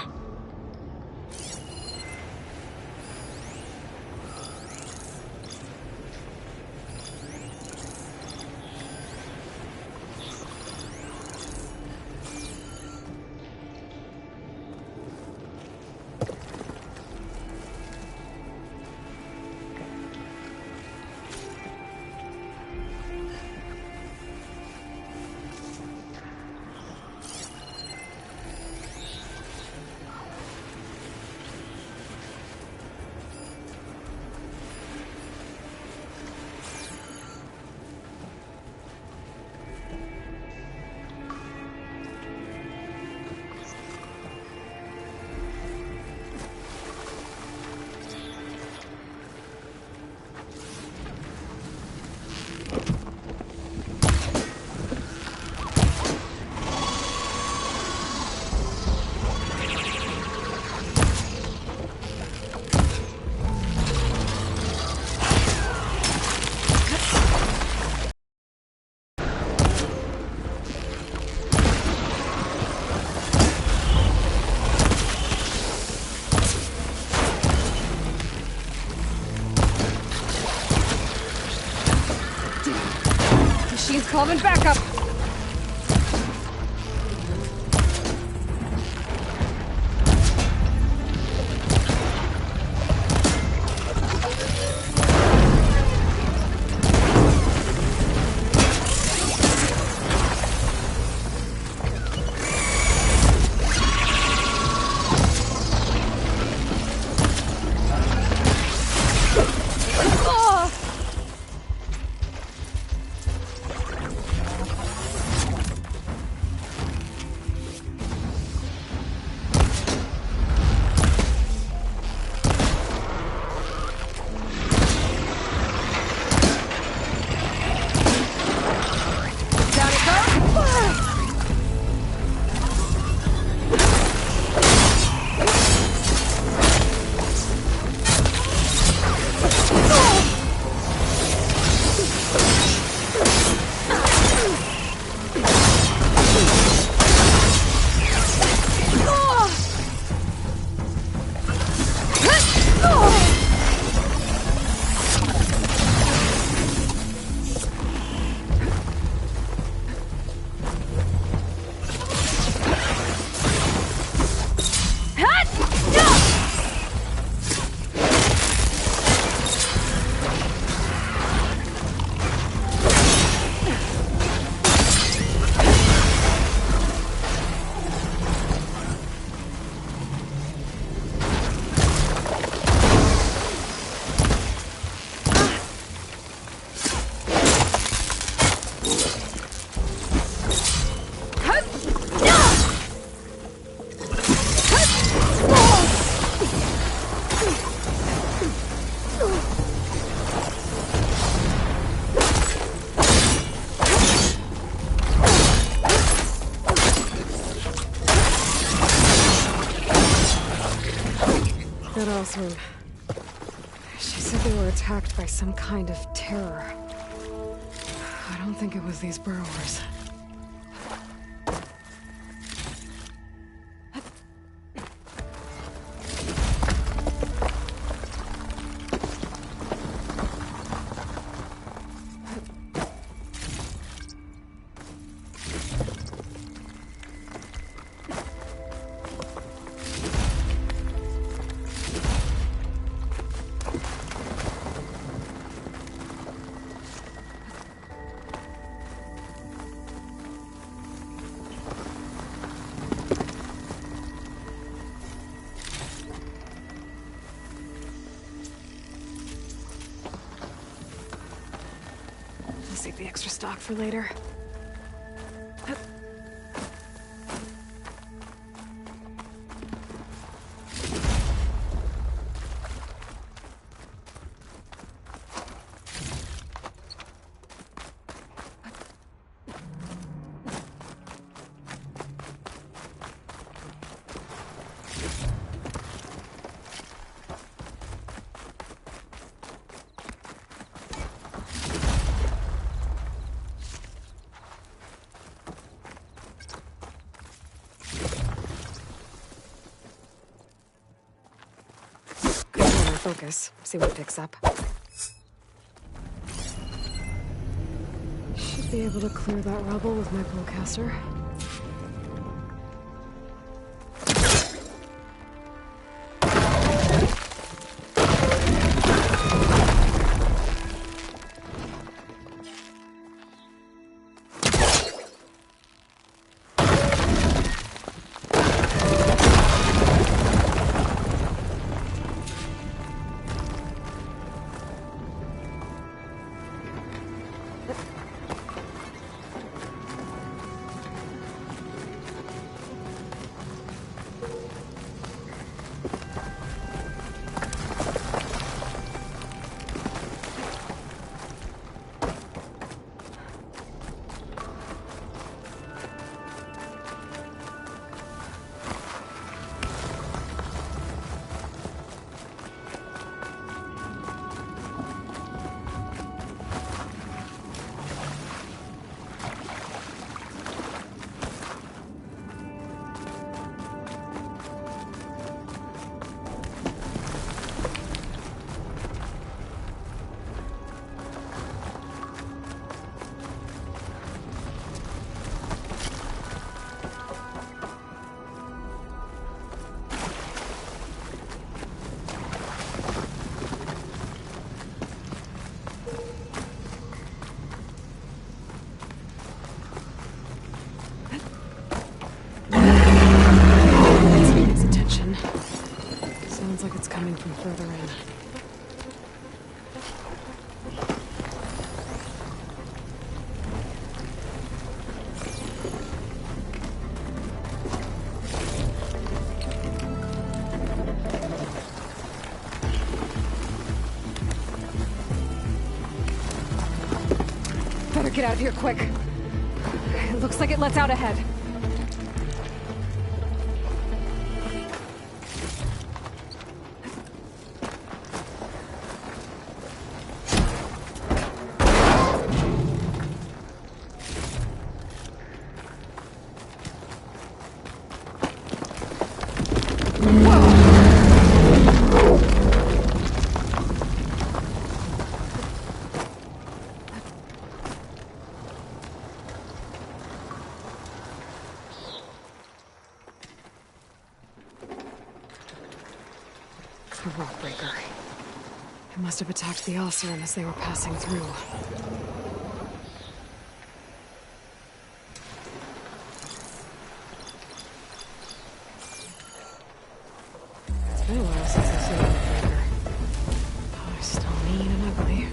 She's calling back up. That also... She said they were attacked by some kind of terror. I don't think it was these burrowers. Save the extra stock for later. Focus. See what picks up. Should be able to clear that rubble with my bowcaster. Better get out of here quick. It looks like it lets out ahead. A rock breaker. It must have attacked the Alceran as they were passing through. It's been a while since I've seen a rock breaker. Oh, they're still mean and ugly.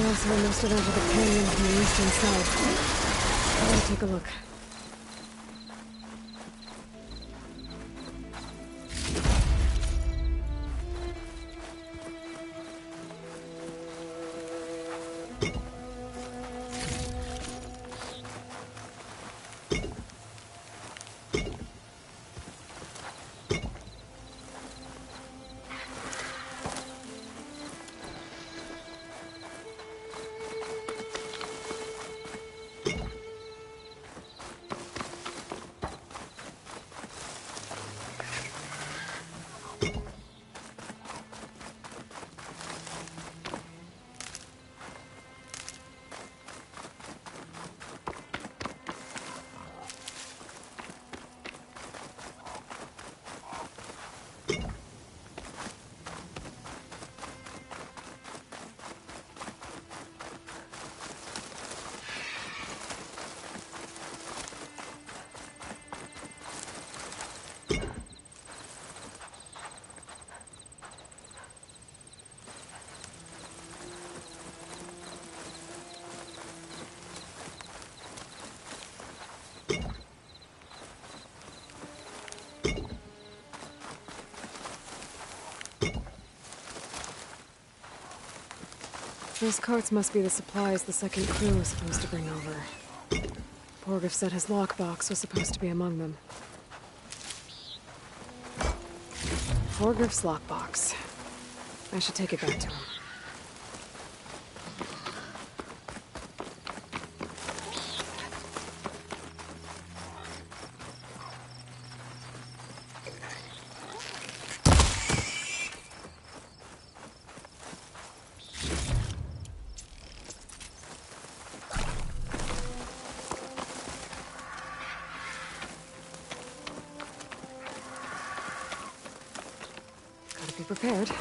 Oseram must have entered the canyon from the eastern side. I'll take a look. Those carts must be the supplies the second crew was supposed to bring over. Borgif said his lockbox was supposed to be among them. Borgif's lockbox. I should take it back to him. Be prepared.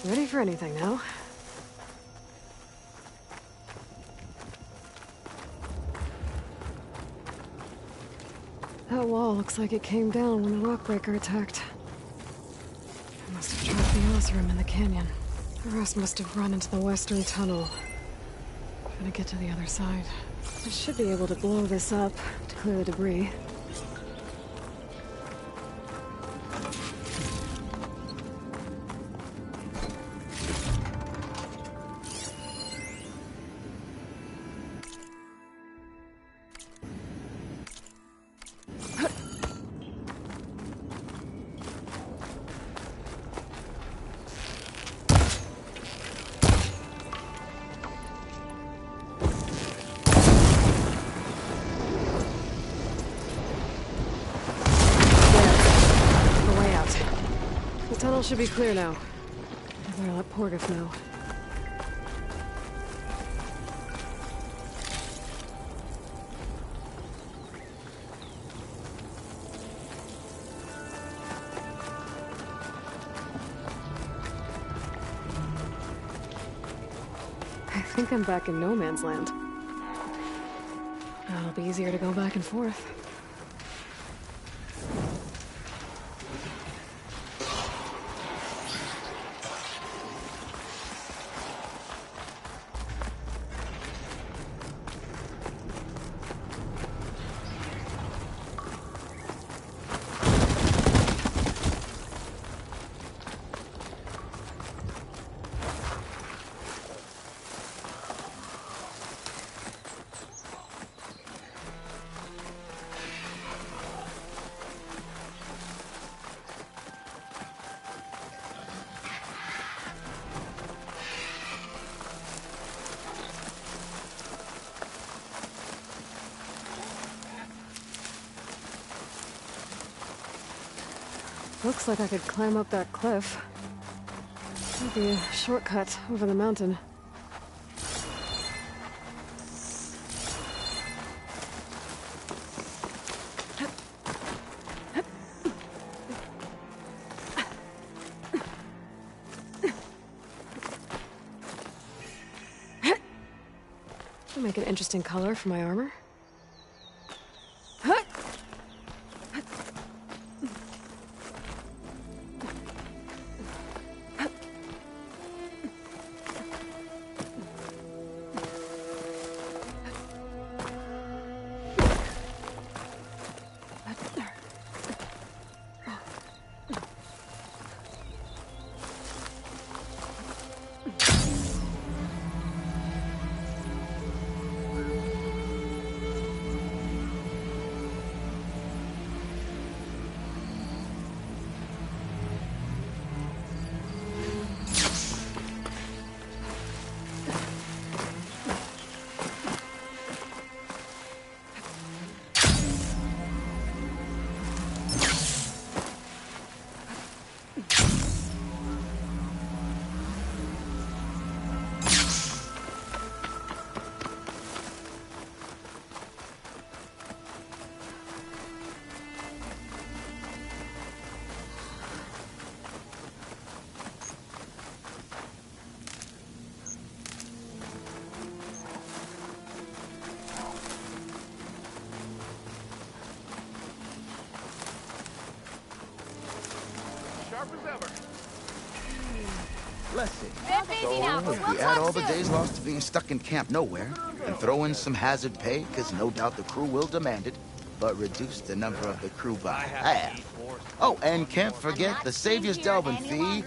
Ready for anything now. That wall looks like it came down when the rockbreaker attacked. I must have trapped the Oseram in the canyon. The rest must have run into the western tunnel. Gonna get to the other side. I should be able to blow this up to clear the debris. The tunnel should be clear now. I better let Porgif know. I think I'm back in no man's land. It'll be easier to go back and forth. Looks like I could climb up that cliff. Might be a shortcut over the mountain. Make an interesting color for my armor. Let's see. Busy now, but If we'll we add all talk the soon. days lost to being stuck in camp nowhere, and throw in some hazard pay, because no doubt the crew will demand it, but reduce the number of the crew by half. Oh, and can't forget the Savior's Delving fee.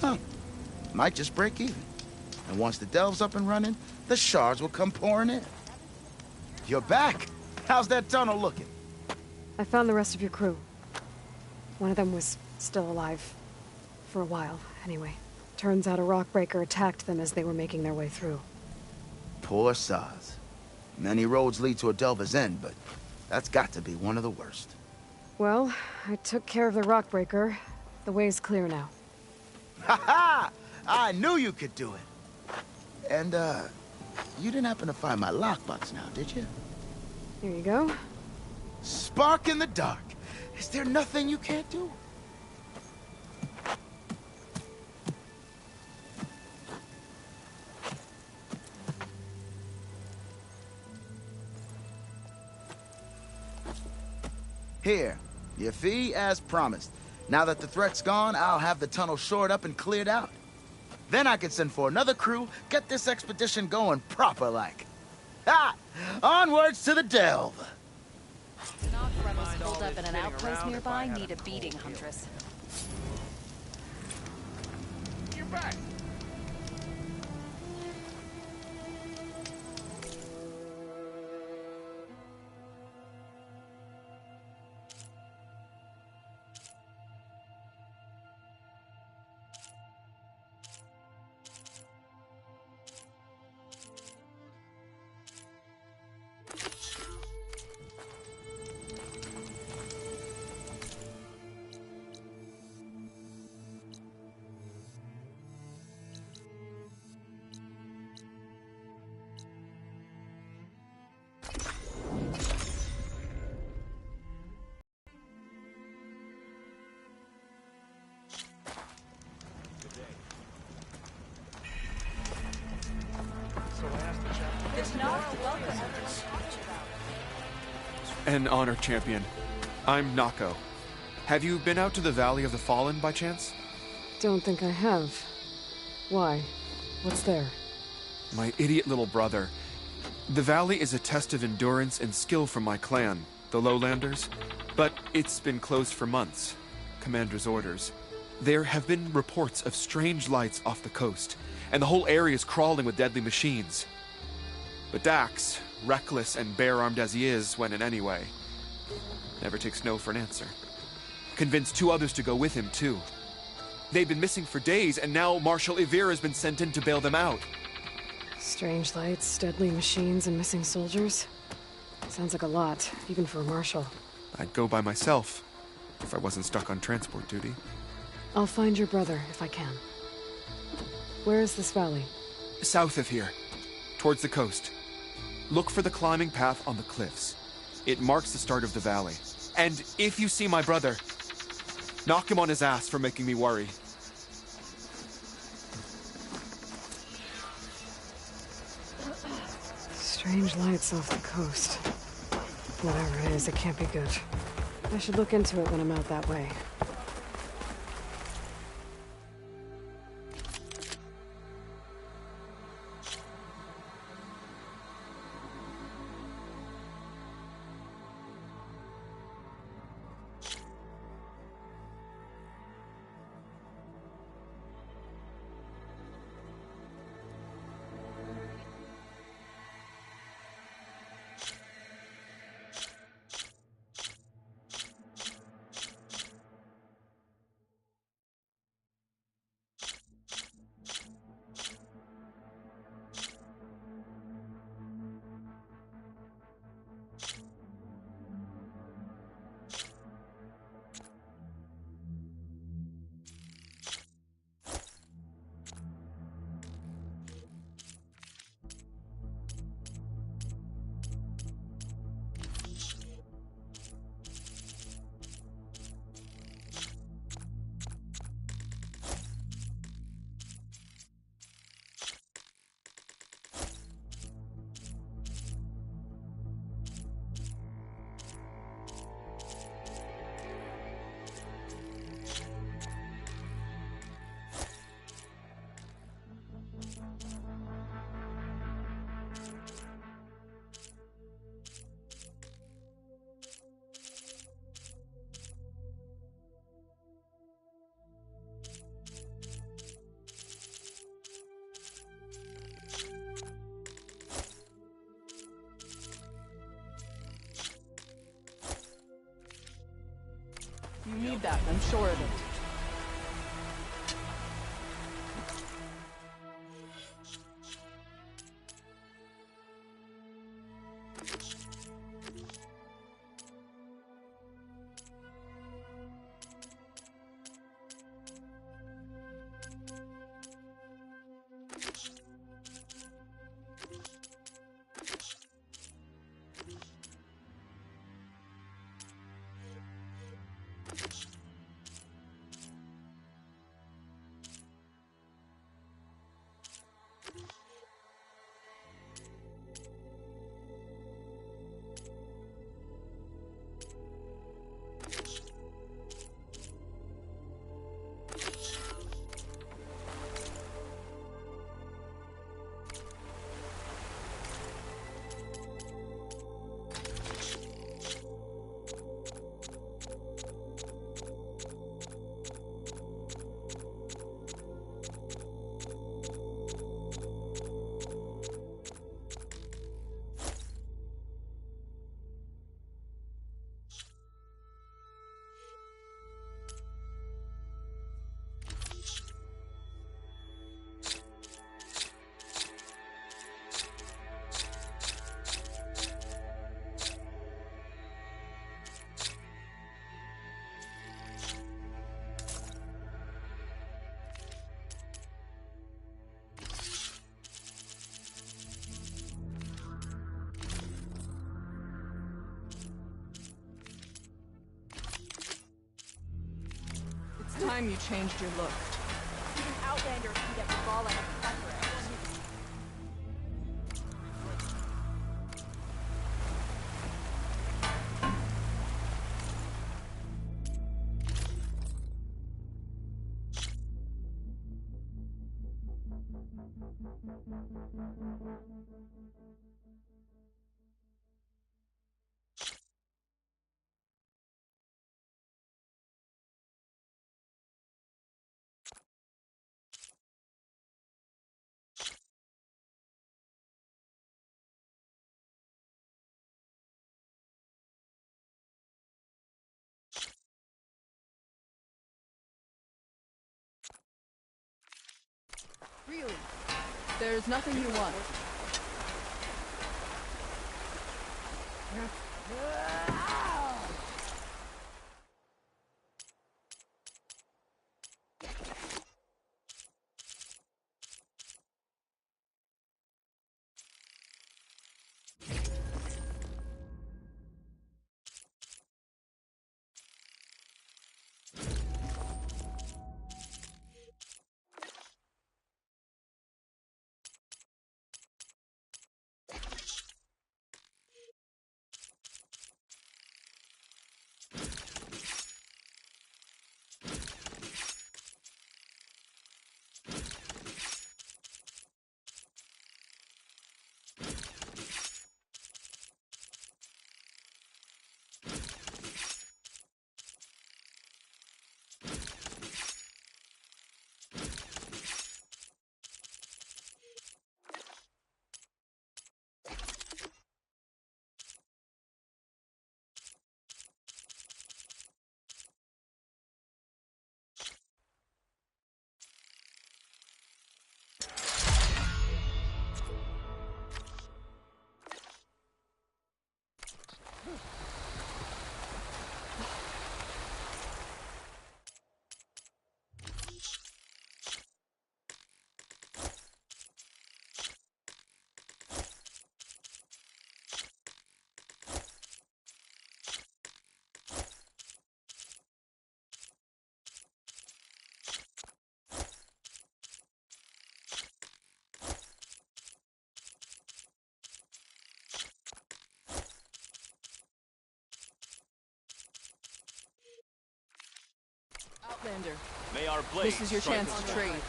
Huh. Might just break even. And once the Delve's up and running, the shards will come pouring in. You're back. How's that tunnel looking? I found the rest of your crew. One of them was still alive. For a while, anyway. Turns out a rockbreaker attacked them as they were making their way through. Poor sods. Many roads lead to a Delver's End, but that's got to be one of the worst. Well, I took care of the rockbreaker. The way's clear now. Ha ha! I knew you could do it. And, you didn't happen to find my lockbox now, did you? Here you go. Spark in the dark. Is there nothing you can't do? Here, your fee as promised. Now that the threat's gone, I'll have the tunnel shored up and cleared out. Then I can send for another crew, get this expedition going proper-like. Ha! Onwards to the delve! Tanakh rebels pulled up in an outpost nearby need a beating, Huntress. You're back. An honor, champion. I'm Nako. Have you been out to the Valley of the Fallen by chance? Don't think I have. Why? What's there? My idiot little brother. The valley is a test of endurance and skill from my clan, the Lowlanders, but it's been closed for months. Commander's orders. There have been reports of strange lights off the coast, and the whole area is crawling with deadly machines. But Dax, reckless and bare-armed as he is, went in anyway. Never takes no for an answer. Convinced 2 others to go with him, too. They've been missing for days, and now Marshal Ivir has been sent in to bail them out. Strange lights, deadly machines, and missing soldiers. Sounds like a lot, even for a marshal. I'd go by myself, if I wasn't stuck on transport duty. I'll find your brother, if I can. Where is this valley? South of here, towards the coast. Look for the climbing path on the cliffs. It marks the start of the valley. And if you see my brother, knock him on his ass for making me worry. Strange lights off the coast. Whatever it is, it can't be good. I should look into it when I'm out that way. You need that, I'm sure of it. time you changed your look. Even Outlanders can get ball like a sucker. Really? There's nothing you want. Outlander. May our blade This is your chance to trade.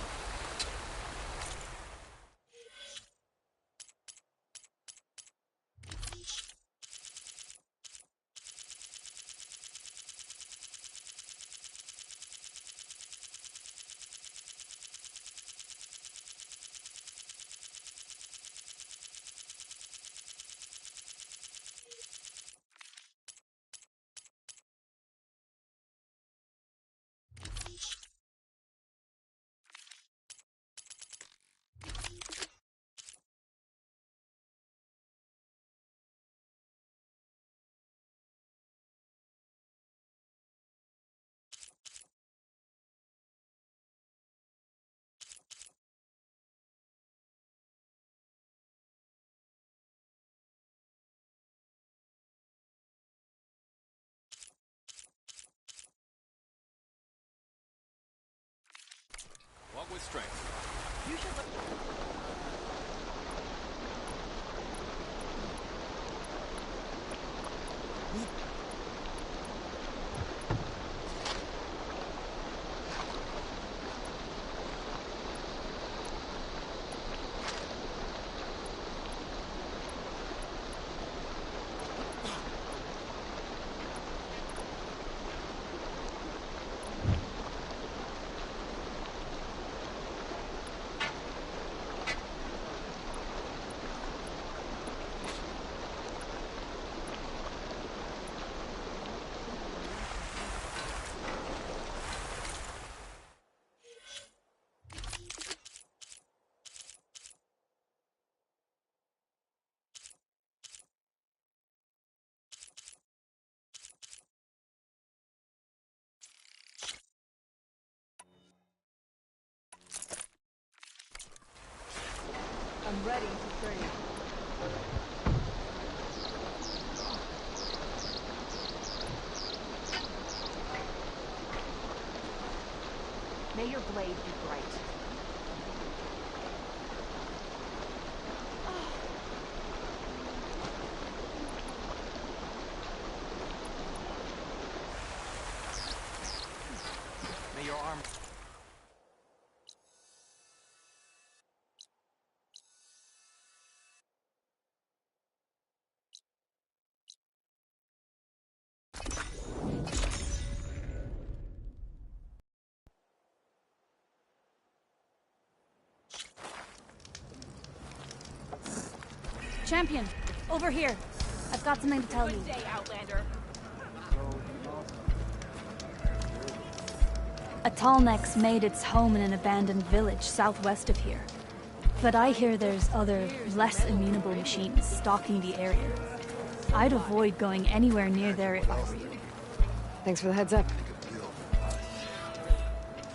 Walk with strength. You should look. I'm ready to trade. blade be bright. May your arm... Champion, over here. I've got something to tell you. Good day, Outlander. A tallneck's made its home in an abandoned village southwest of here. But I hear there's other, less amenable machines stalking the area. I'd avoid going anywhere near there if I were you. Thanks for the heads up.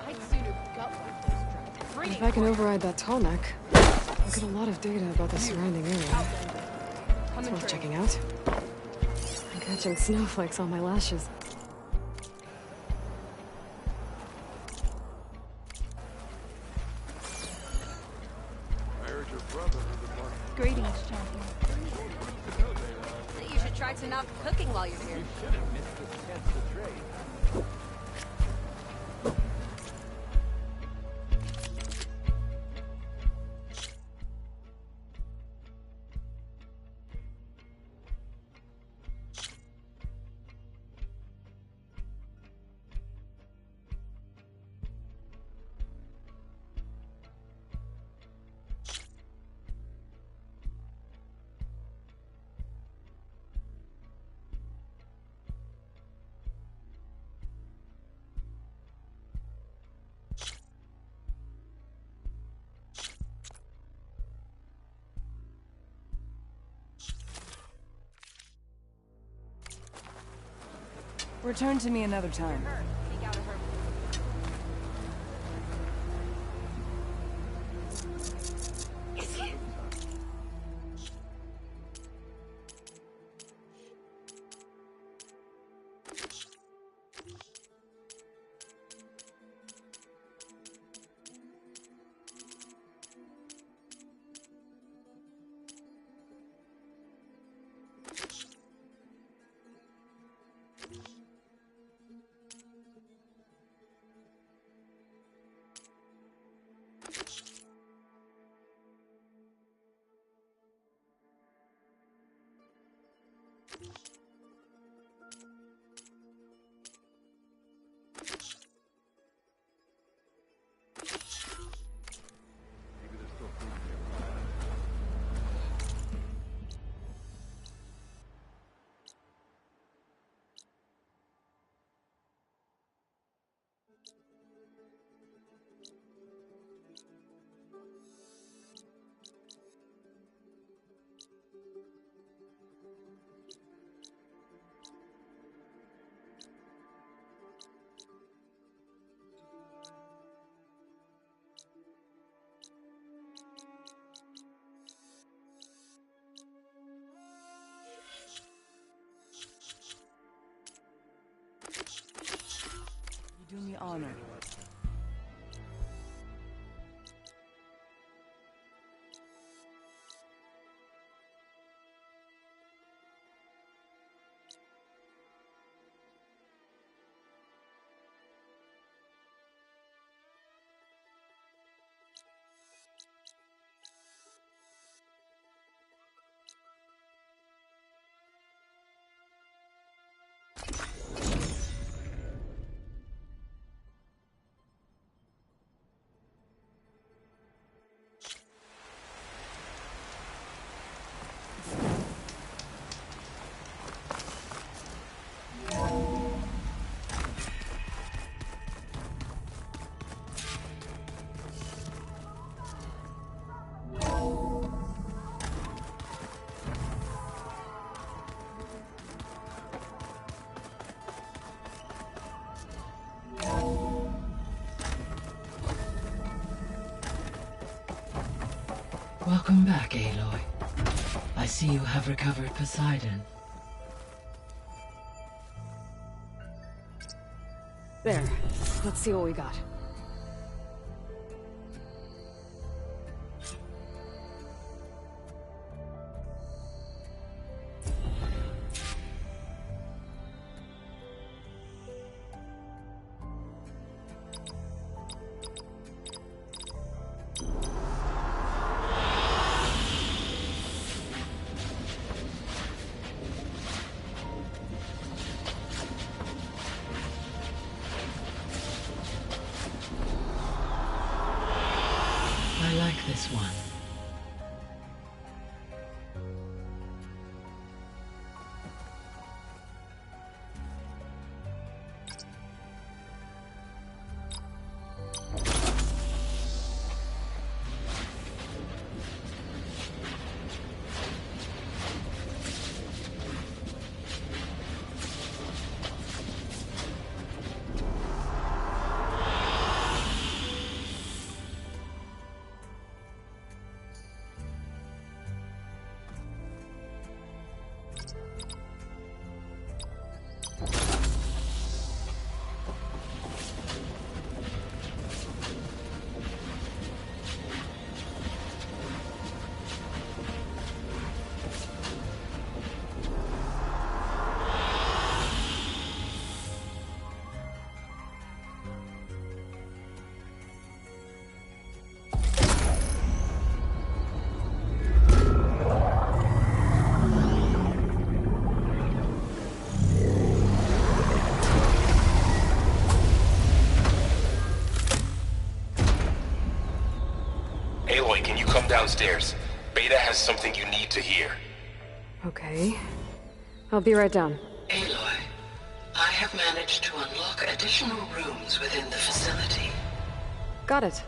I'd sooner gut one of those If I can override that tallneck, I'll get a lot of data about the surrounding area. It's worth checking out. I'm catching snowflakes on my lashes. Greetings, champion. You should try Tanakh cooking while you're here. Return to me another time. You do me honor. Welcome back, Aloy. I see you have recovered Poseidon. There. Let's see what we got. like this one. Aloy, can you come downstairs? Beta has something you need to hear. Okay. I'll be right down. Aloy, I have managed to unlock additional rooms within the facility. Got it.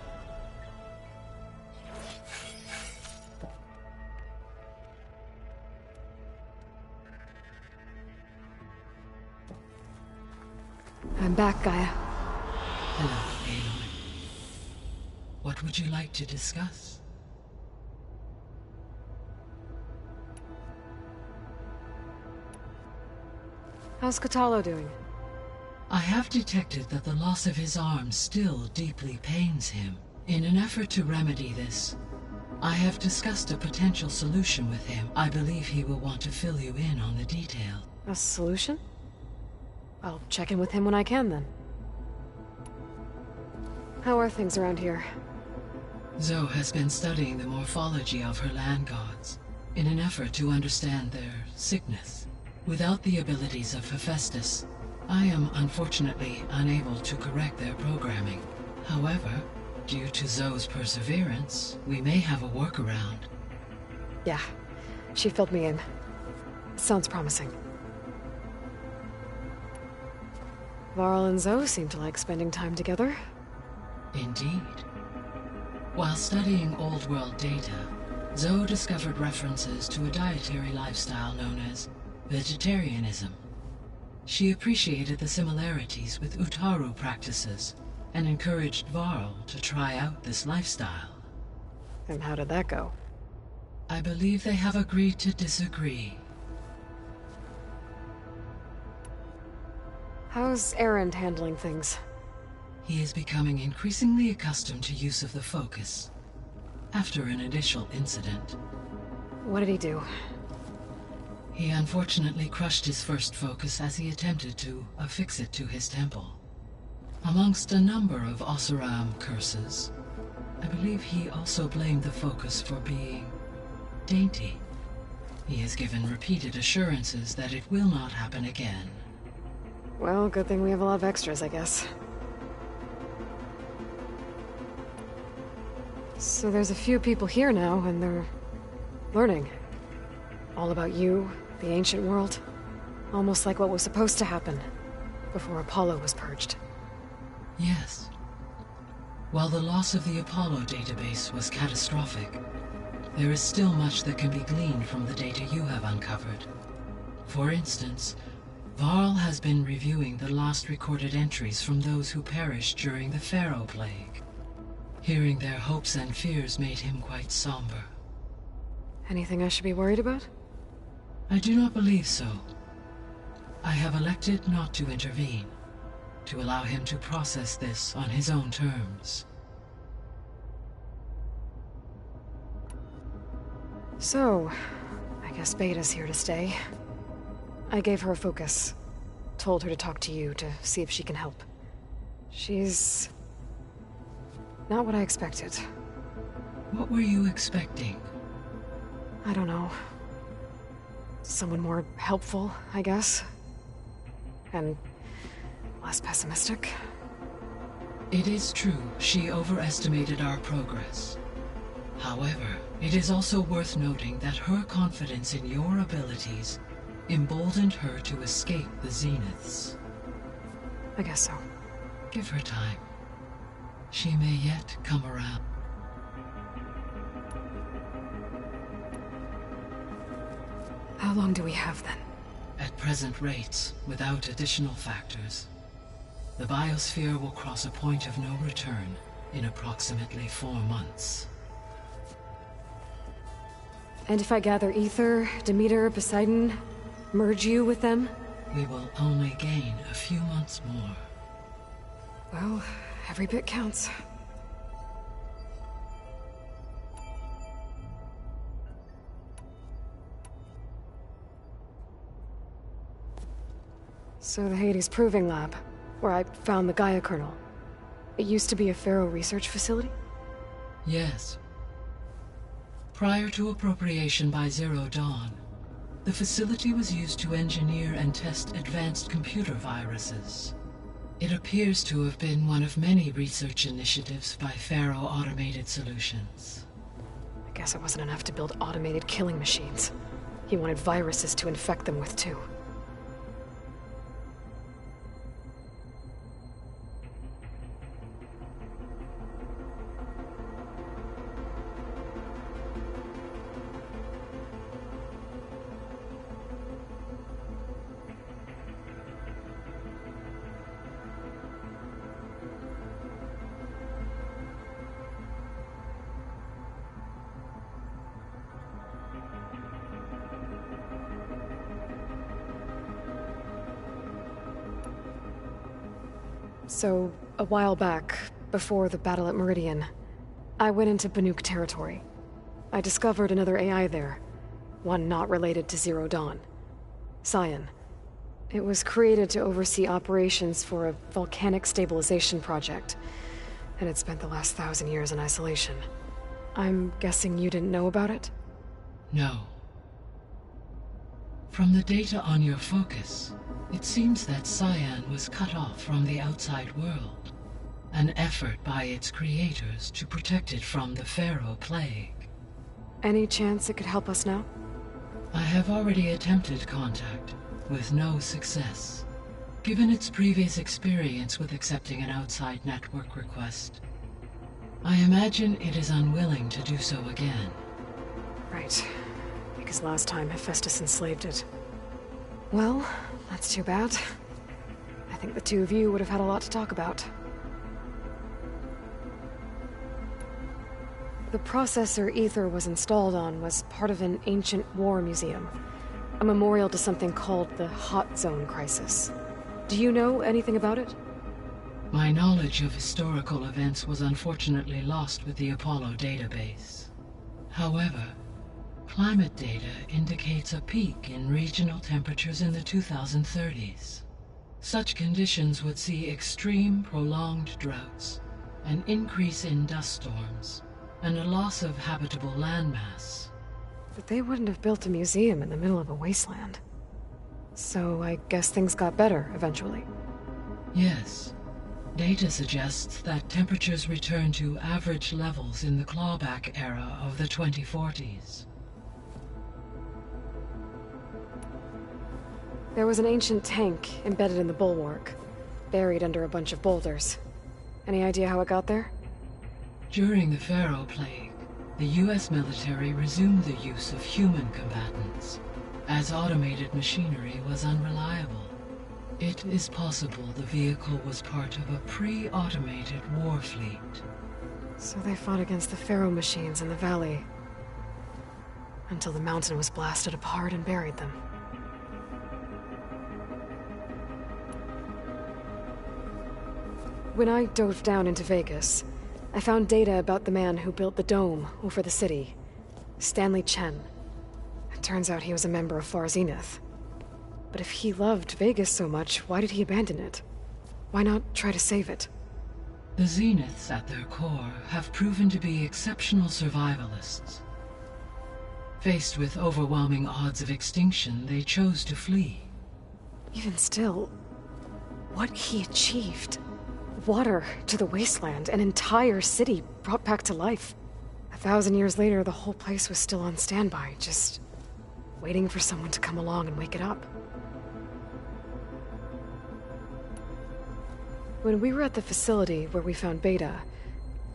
I'm back, Gaia. Hello, Aloy. What would you like to discuss? How's Katalo doing? I have detected that the loss of his arm still deeply pains him. In an effort to remedy this, I have discussed a potential solution with him. I believe he will want to fill you in on the detail. A solution? I'll check in with him when I can, then. How are things around here? Zoe has been studying the morphology of her land gods in an effort to understand their sickness. Without the abilities of Hephaestus, I am unfortunately unable to correct their programming. However, due to Zoe's perseverance, we may have a workaround. Yeah, she filled me in. Sounds promising. Varl and Zoe seem to like spending time together. Indeed. While studying Old World data, Zoe discovered references to a dietary lifestyle known as vegetarianism. She appreciated the similarities with Utaru practices and encouraged Varl to try out this lifestyle. And how did that go? I believe they have agreed to disagree. How's Erend handling things? He is becoming increasingly accustomed to use of the focus after an initial incident. What did he do? He unfortunately crushed his first focus as he attempted to affix it to his temple. Amongst a number of Oseram curses, I believe he also blamed the focus for being dainty. He has given repeated assurances that it will not happen again. Well, good thing we have a lot of extras, I guess. So there's a few people here now, and they're learning. All about you, the ancient world. Almost like what was supposed to happen before Apollo was purged. Yes. While the loss of the Apollo database was catastrophic, there is still much that can be gleaned from the data you have uncovered. For instance, Varl has been reviewing the last recorded entries from those who perished during the Pharaoh Plague. Hearing their hopes and fears made him quite somber. Anything I should be worried about? I do not believe so. I have elected not to intervene, to allow him to process this on his own terms. So, I guess Beta's here to stay. I gave her a focus. Told her to talk to you to see if she can help. She's not what I expected. What were you expecting? I don't know. Someone more helpful, I guess. And less pessimistic. It is true, she overestimated our progress. However, it is also worth noting that her confidence in your abilities emboldened her to escape the Zeniths. I guess so. Give her time. She may yet come around. How long do we have then? At present rates, without additional factors, the biosphere will cross a point of no return in approximately 4 months. And if I gather Ether, Demeter, Poseidon, merge you with them? We will only gain a few months more. Well, every bit counts. So the Hades Proving Lab, where I found the Gaia kernel. It used to be a Pharaoh research facility? Yes. Prior to appropriation by Zero Dawn, the facility was used to engineer and test advanced computer viruses. It appears to have been one of many research initiatives by Pharaoh Automated Solutions. I guess it wasn't enough to build automated killing machines. He wanted viruses to infect them with too. So, a while back, before the battle at Meridian, I went into Banuk territory. I discovered another AI there, one not related to Zero Dawn. Scion. It was created to oversee operations for a volcanic stabilization project, and it spent the last 1,000 years in isolation. I'm guessing you didn't know about it? No. From the data on your focus, it seems that Scion was cut off from the outside world, an effort by its creators to protect it from the Pharaoh Plague. Any chance it could help us now? I have already attempted contact, with no success. Given its previous experience with accepting an outside network request, I imagine it is unwilling to do so again. Right. Because last time Hephaestus enslaved it. Well, that's too bad. I think the two of you would have had a lot to talk about. The processor Ether was installed on was part of an ancient war museum. A memorial to something called the Hot Zone Crisis. Do you know anything about it? My knowledge of historical events was unfortunately lost with the Apollo database. However, climate data indicates a peak in regional temperatures in the 2030s. Such conditions would see extreme, prolonged droughts, an increase in dust storms, and a loss of habitable landmass. But they wouldn't have built a museum in the middle of a wasteland. So I guess things got better eventually. Yes. Data suggests that temperatures returned to average levels in the clawback era of the 2040s. There was an ancient tank embedded in the bulwark, buried under a bunch of boulders. Any idea how it got there? During the Pharaoh Plague, the US military resumed the use of human combatants, as automated machinery was unreliable. It is possible the vehicle was part of a pre-automated war fleet. So they fought against the Pharaoh machines in the valley, until the mountain was blasted apart and buried them. When I dove down into Vegas, I found data about the man who built the dome over the city, Stanley Chen. It turns out he was a member of Far Zenith. But if he loved Vegas so much, why did he abandon it? Why not try to save it? The Zeniths at their core have proven to be exceptional survivalists. Faced with overwhelming odds of extinction, they chose to flee. Even still, what he achieved. Water to the wasteland, an entire city brought back to life. 1,000 years later, the whole place was still on standby, just waiting for someone to come along and wake it up. When we were at the facility where we found Beta,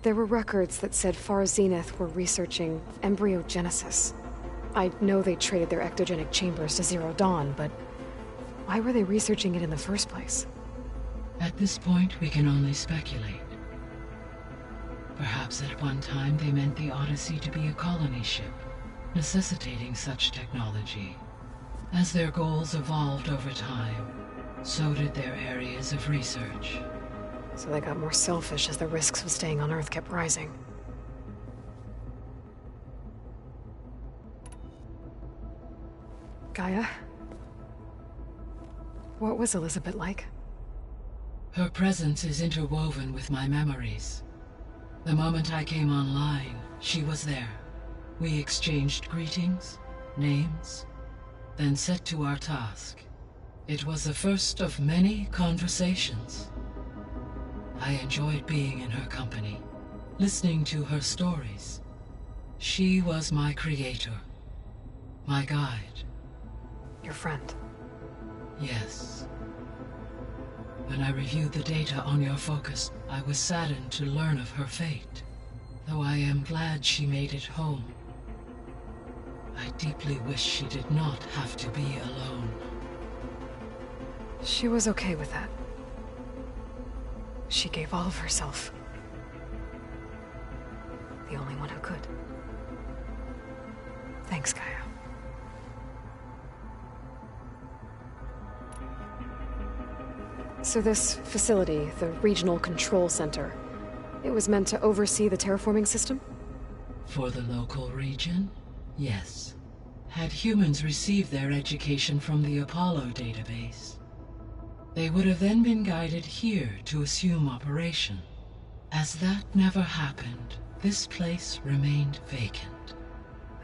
there were records that said Far Zenith were researching embryogenesis. I know they traded their ectogenic chambers to Zero Dawn, but why were they researching it in the first place? At this point, we can only speculate. Perhaps at one time they meant the Odyssey to be a colony ship, necessitating such technology. As their goals evolved over time, so did their areas of research. So they got more selfish as the risks of staying on Earth kept rising. Gaia? What was Elizabeth like? Her presence is interwoven with my memories. The moment I came online, she was there. We exchanged greetings, names, then set to our task. It was the first of many conversations. I enjoyed being in her company, listening to her stories. She was my creator, my guide. Your friend? Yes. When I reviewed the data on your focus, I was saddened to learn of her fate, though I am glad she made it home. I deeply wish she did not have to be alone. She was okay with that. She gave all of herself. The only one who could. Thanks, Gaia. So this facility, the Regional Control Center, it was meant to oversee the terraforming system? For the local region, yes. Had humans received their education from the Apollo database, they would have then been guided here to assume operation. As that never happened, this place remained vacant.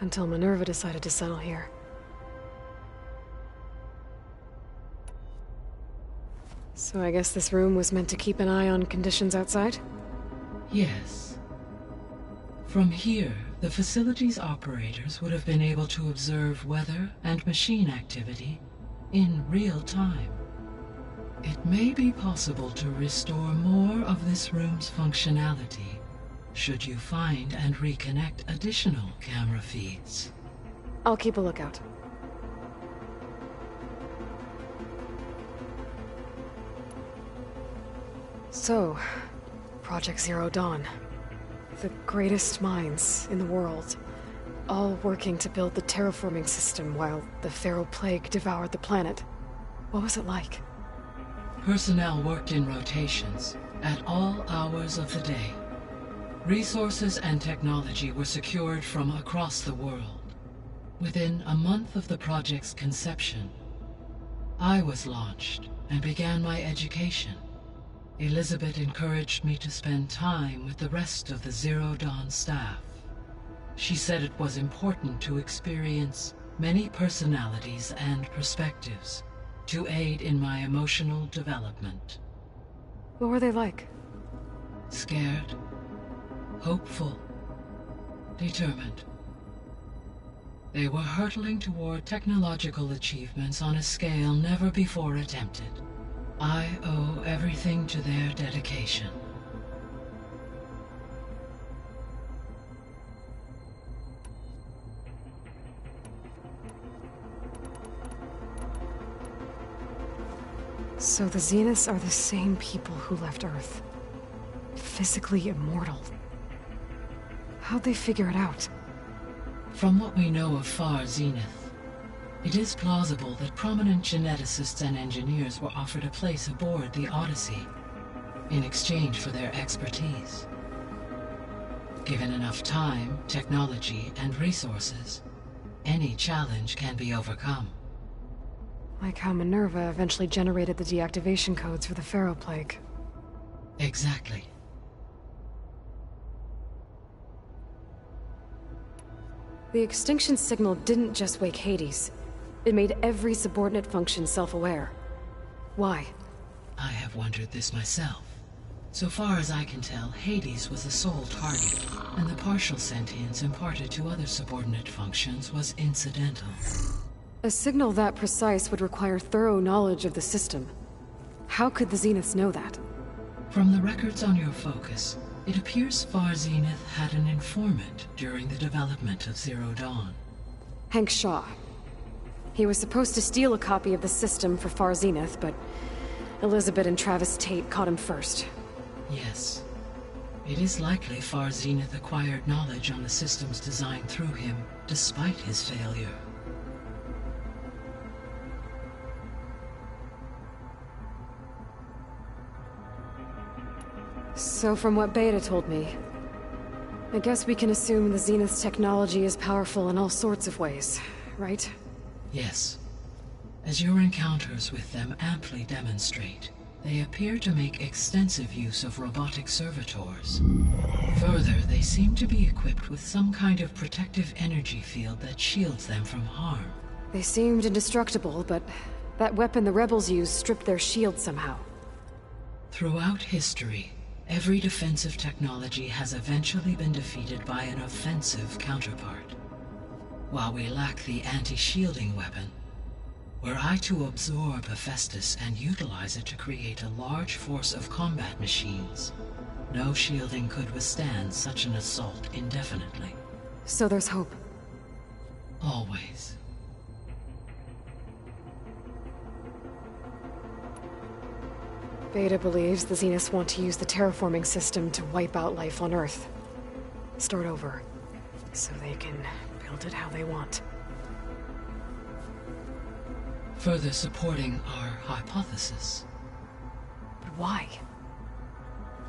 Until Minerva decided to settle here. So I guess this room was meant to keep an eye on conditions outside? Yes. From here, the facility's operators would have been able to observe weather and machine activity in real time. It may be possible to restore more of this room's functionality, should you find and reconnect additional camera feeds. I'll keep a lookout. So, Project Zero Dawn. The greatest minds in the world, all working to build the terraforming system while the Pharaoh Plague devoured the planet. What was it like? Personnel worked in rotations, at all hours of the day. Resources and technology were secured from across the world. Within a month of the project's conception, I was launched and began my education. Elizabeth encouraged me to spend time with the rest of the Zero Dawn staff. She said it was important to experience many personalities and perspectives to aid in my emotional development. What were they like? Scared, hopeful, determined. They were hurtling toward technological achievements on a scale never before attempted. I owe everything to their dedication. So the Zeniths are the same people who left Earth. Physically immortal. How'd they figure it out? From what we know of Far Zenith, it is plausible that prominent geneticists and engineers were offered a place aboard the Odyssey in exchange for their expertise. Given enough time, technology, and resources, any challenge can be overcome. Like how Minerva eventually generated the deactivation codes for the Pharaoh Plague. Exactly. The extinction signal didn't just wake Hades. It made every subordinate function self-aware. Why? I have wondered this myself. So far as I can tell, Hades was the sole target, and the partial sentience imparted to other subordinate functions was incidental. A signal that precise would require thorough knowledge of the system. How could the Zeniths know that? From the records on your focus, it appears Far Zenith had an informant during the development of Zero Dawn. Hank Shaw. He was supposed to steal a copy of the system for Far Zenith, but Elizabeth and Travis Tate caught him first. Yes. It is likely Far Zenith acquired knowledge on the systems designed through him, despite his failure. So from what Beta told me, I guess we can assume the Zenith's technology is powerful in all sorts of ways, right? Yes. As your encounters with them amply demonstrate, they appear to make extensive use of robotic servitors. Further, they seem to be equipped with some kind of protective energy field that shields them from harm. They seemed indestructible, but that weapon the rebels used stripped their shield somehow. Throughout history, every defensive technology has eventually been defeated by an offensive counterpart. While we lack the anti-shielding weapon, were I to absorb Hephaestus and utilize it to create a large force of combat machines, no shielding could withstand such an assault indefinitely. So there's hope. Always. Beta believes the Zeniths want to use the terraforming system to wipe out life on Earth. Start over, so they can build it how they want. Further supporting our hypothesis. But why?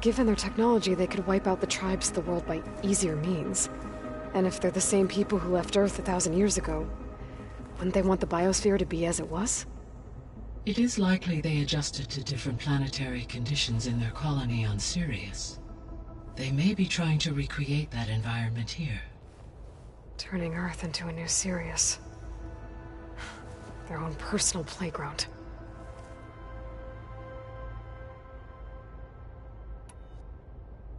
Given their technology, they could wipe out the tribes of the world by easier means. And if they're the same people who left Earth 1,000 years ago, wouldn't they want the biosphere to be as it was? It is likely they adjusted to different planetary conditions in their colony on Sirius. They may be trying to recreate that environment here. Turning Earth into a new Sirius. Their own personal playground.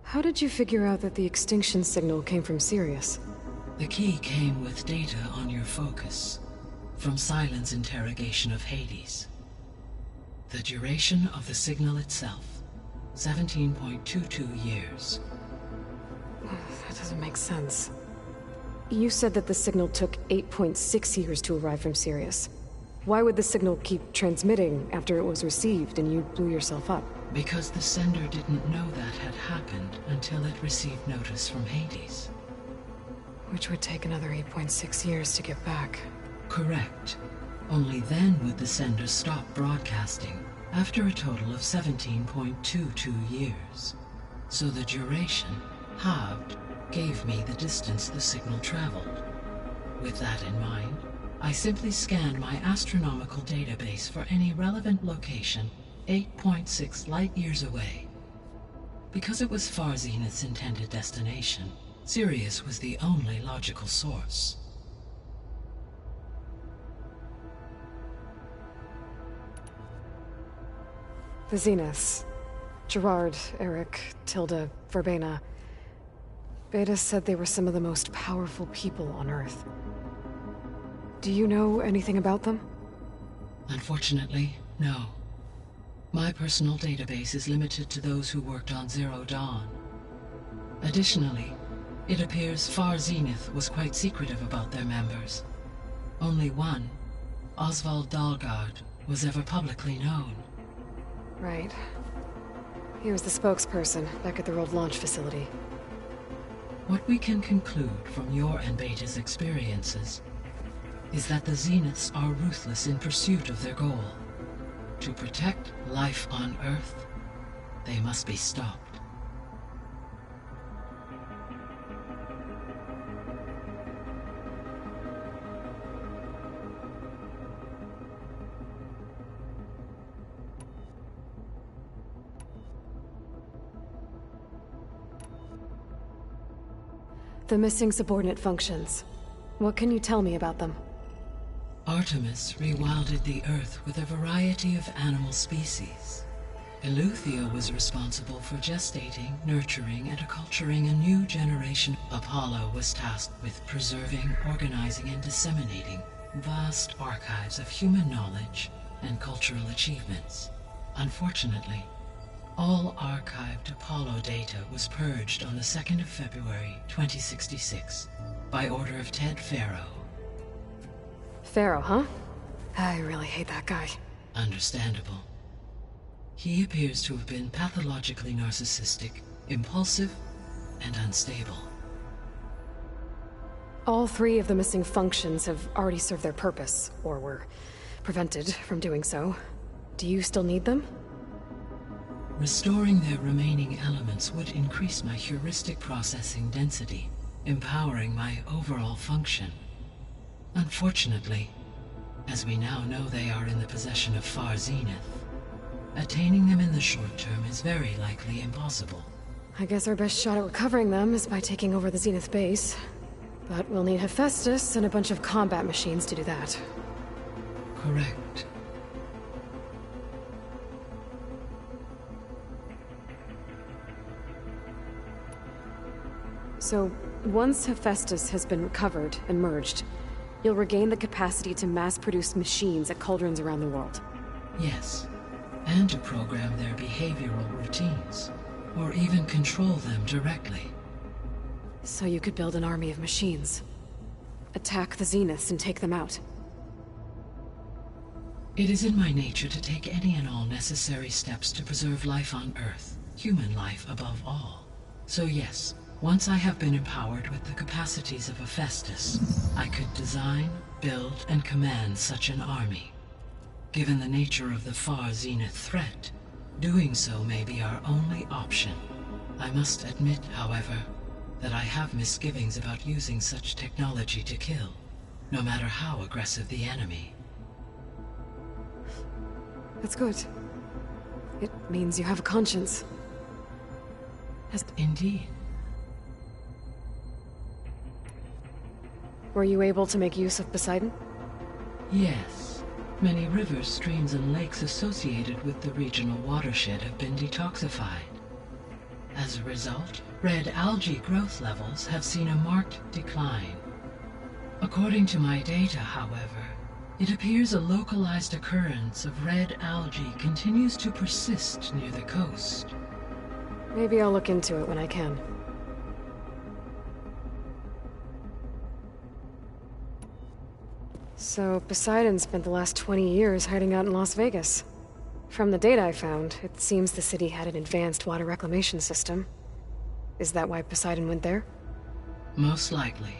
How did you figure out that the extinction signal came from Sirius? The key came with data on your focus, from Silent's interrogation of Hades. The duration of the signal itself, 17.22 years. That doesn't make sense. You said that the signal took 8.6 years to arrive from Sirius. Why would the signal keep transmitting after it was received and you blew yourself up? Because the sender didn't know that had happened until it received notice from Hades. Which would take another 8.6 years to get back. Correct. Only then would the sender stop broadcasting, after a total of 17.22 years. So the duration, halved, gave me the distance the signal traveled. With that in mind, I simply scanned my astronomical database for any relevant location 8.6 light-years away. Because it was Far Zenith's intended destination, Sirius was the only logical source. The Zeniths. Gerard, Eric, Tilda, Verbena. Beta said they were some of the most powerful people on Earth. Do you know anything about them? Unfortunately, no. My personal database is limited to those who worked on Zero Dawn. Additionally, it appears Far Zenith was quite secretive about their members. Only one, Oswald Dahlgard, was ever publicly known. Right. He was the spokesperson back at their old launch facility. What we can conclude from your and Beta's experiences is that the Zeniths are ruthless in pursuit of their goal. To protect life on Earth, they must be stopped. The missing subordinate functions. What can you tell me about them? Artemis rewilded the Earth with a variety of animal species. Eleuthia was responsible for gestating, nurturing, and acculturating a new generation. Apollo was tasked with preserving, organizing, and disseminating vast archives of human knowledge and cultural achievements. Unfortunately, all archived Apollo data was purged on the 2nd of February, 2066, by order of Ted Faro. Pharaoh, huh? I really hate that guy. Understandable. He appears to have been pathologically narcissistic, impulsive, and unstable. All 3 of the missing functions have already served their purpose, or were prevented from doing so. Do you still need them? Restoring their remaining elements would increase my heuristic processing density, empowering my overall function. Unfortunately, as we now know they are in the possession of Far Zenith, attaining them in the short term is very likely impossible. I guess our best shot at recovering them is by taking over the Zenith base. But we'll need Hephaestus and a bunch of combat machines to do that. Correct. So, once Hephaestus has been recovered and merged, you'll regain the capacity to mass-produce machines at cauldrons around the world. Yes. And to program their behavioral routines, or even control them directly. So you could build an army of machines. Attack the Zeniths and take them out. It is in my nature to take any and all necessary steps to preserve life on Earth, human life above all. So yes, once I have been empowered with the capacities of Hephaestus, I could design, build, and command such an army. Given the nature of the Far Zenith threat, doing so may be our only option. I must admit, however, that I have misgivings about using such technology to kill, no matter how aggressive the enemy. That's good. It means you have a conscience. Indeed. Were you able to make use of Poseidon? Yes. Many rivers, streams, and lakes associated with the regional watershed have been detoxified. As a result, red algae growth levels have seen a marked decline. According to my data, however, it appears a localized occurrence of red algae continues to persist near the coast. Maybe I'll look into it when I can. So, Poseidon spent the last 20 years hiding out in Las Vegas. From the data I found, it seems the city had an advanced water reclamation system. Is that why Poseidon went there? Most likely.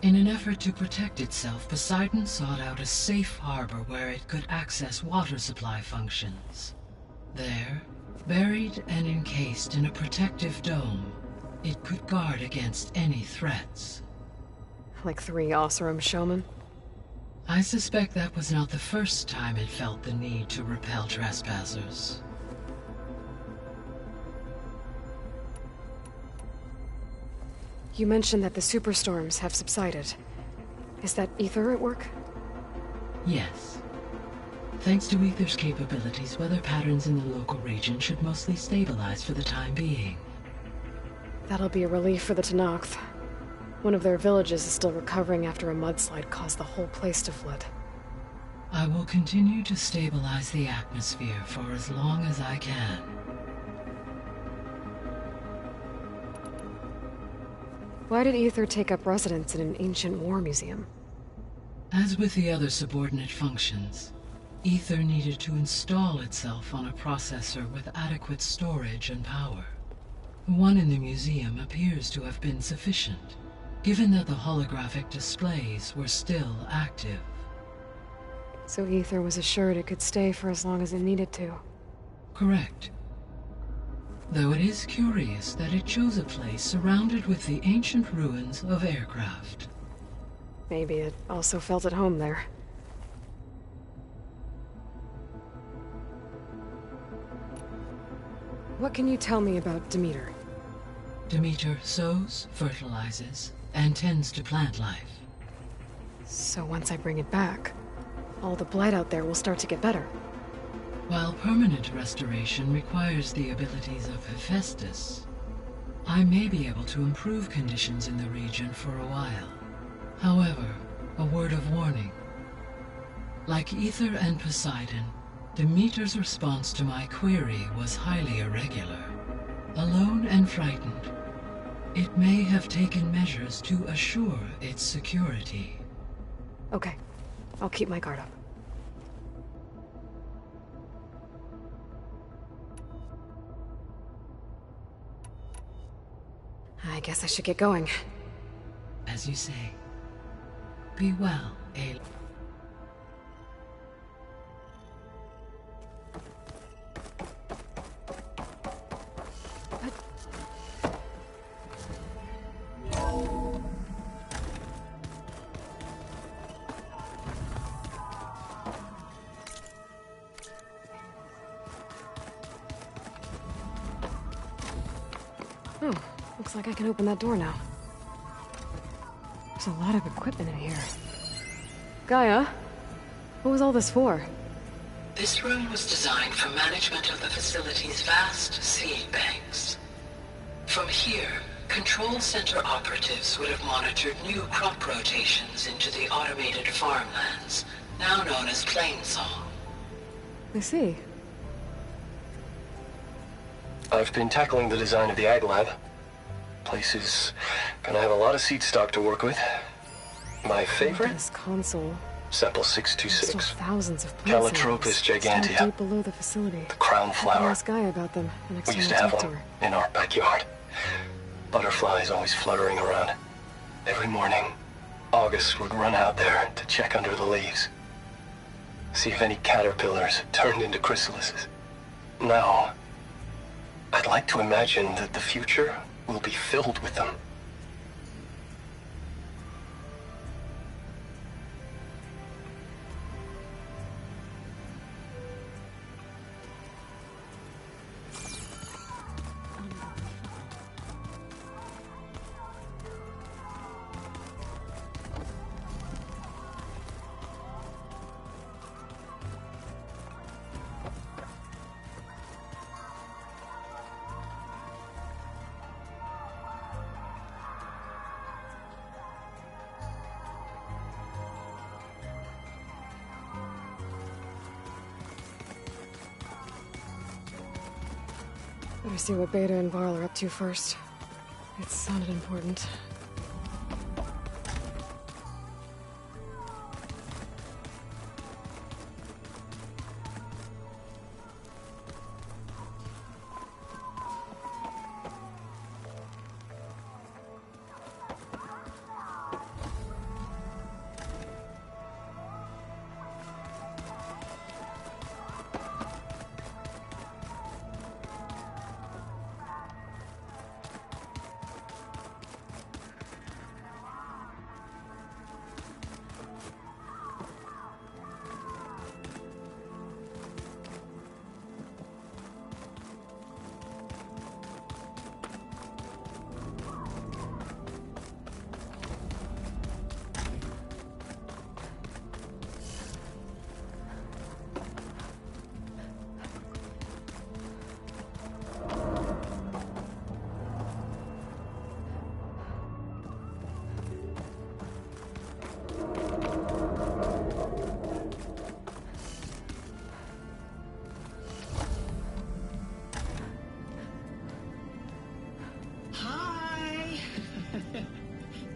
In an effort to protect itself, Poseidon sought out a safe harbor where it could access water supply functions. There, buried and encased in a protective dome, it could guard against any threats. Like 3 Oseram showmen? I suspect that was not the first time it felt the need to repel trespassers. You mentioned that the superstorms have subsided. Is that Ether at work? Yes. Thanks to Ether's capabilities, weather patterns in the local region should mostly stabilize for the time being. That'll be a relief for the Tenakth. One of their villages is still recovering after a mudslide caused the whole place to flood. I will continue to stabilize the atmosphere for as long as I can. Why did Ether take up residence in an ancient war museum? As with the other subordinate functions, Ether needed to install itself on a processor with adequate storage and power. The one in the museum appears to have been sufficient, given that the holographic displays were still active. So Ether was assured it could stay for as long as it needed to. Correct. Though it is curious that it chose a place surrounded with the ancient ruins of aircraft. Maybe it also felt at home there. What can you tell me about Demeter? Demeter sows, fertilizes, and tends to plant life. So once I bring it back, all the blight out there will start to get better. While permanent restoration requires the abilities of Hephaestus, I may be able to improve conditions in the region for a while. However, a word of warning. Like Ether and Poseidon, Demeter's response to my query was highly irregular. Alone and frightened, it may have taken measures to assure its security. Okay, I'll keep my guard up. I guess I should get going. As you say, be well, Aloy. Oh, looks like I can open that door now. There's a lot of equipment in here. Gaia, what was all this for? This room was designed for management of the facility's vast seed banks. From here, control center operatives would have monitored new crop rotations into the automated farmlands, now known as Plainsong. I see. I've been tackling the design of the Ag Lab. Place is gonna have a lot of seed stock to work with. My favorite? This console. Sample Still 626. thousands of plant Calotropis samples gigantea. stored deep below the facility. The crown I can flower. ask Gaia about them the next We time used I to have talk to one her. in our backyard. Butterflies always fluttering around. Every morning, August would run out there to check under the leaves. See if any caterpillars turned into chrysalises. Now, I'd like to imagine that the future will be filled with them. Better see what Beta and Varl are up to first. It sounded important.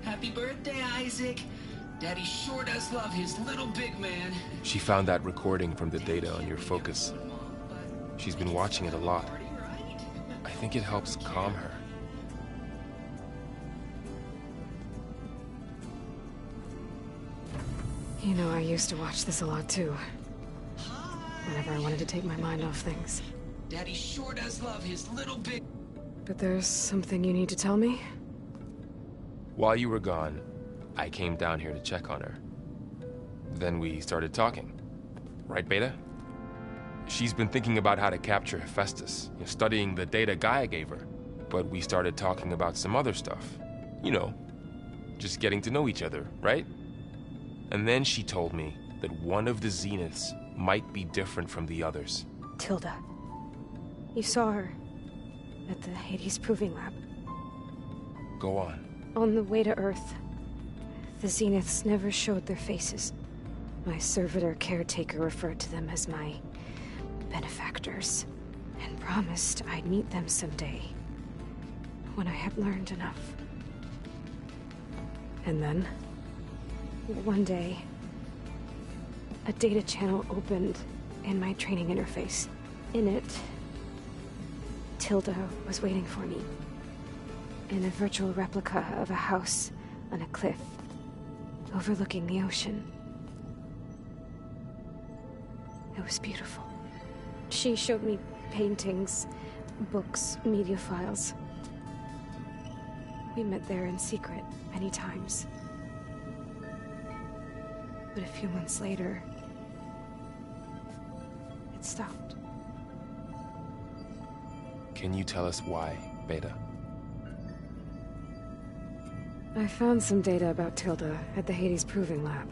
Happy birthday, Isaac. Daddy sure does love his little big man. She found that recording from the data on your focus. She's been watching it a lot. I think it helps calm her. You know, I used to watch this a lot too. Whenever I wanted to take my mind off things. Daddy sure does love his little big... But there's something you need to tell me? While you were gone, I came down here to check on her. Then we started talking. Right, Beta? She's been thinking about how to capture Hephaestus, studying the data Gaia gave her. But we started talking about some other stuff. You know, just getting to know each other, right? And then she told me that one of the Zeniths might be different from the others. Tilda. You saw her at the Hades Proving Lab. Go on. On the way to Earth, the Zeniths never showed their faces. My servitor caretaker referred to them as my benefactors, and promised I'd meet them someday, when I had learned enough. And then, one day, a data channel opened in my training interface. In it, Tilda was waiting for me, in a virtual replica of a house on a cliff, overlooking the ocean. It was beautiful. She showed me paintings, books, media files. We met there in secret many times. But a few months later, it stopped. Can you tell us why, Beta? I found some data about Tilda at the Hades Proving Lab.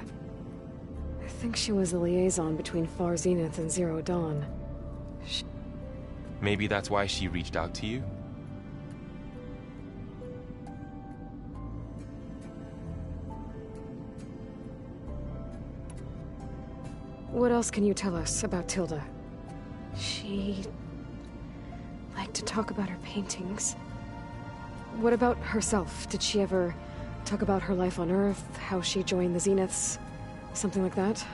I think she was a liaison between Far Zenith and Zero Dawn. Maybe that's why she reached out to you? What else can you tell us about Tilda? She liked to talk about her paintings. What about herself? Did she ever talk about her life on Earth, how she joined the Zeniths? Something like that?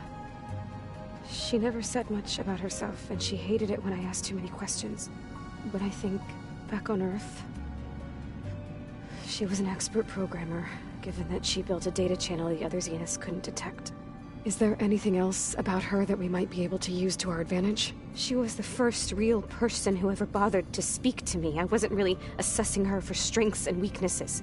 She never said much about herself, and she hated it when I asked too many questions. But I think, back on Earth, she was an expert programmer, given that she built a data channel the other Zeniths couldn't detect. Is there anything else about her that we might be able to use to our advantage? She was the first real person who ever bothered to speak to me. I wasn't really assessing her for strengths and weaknesses.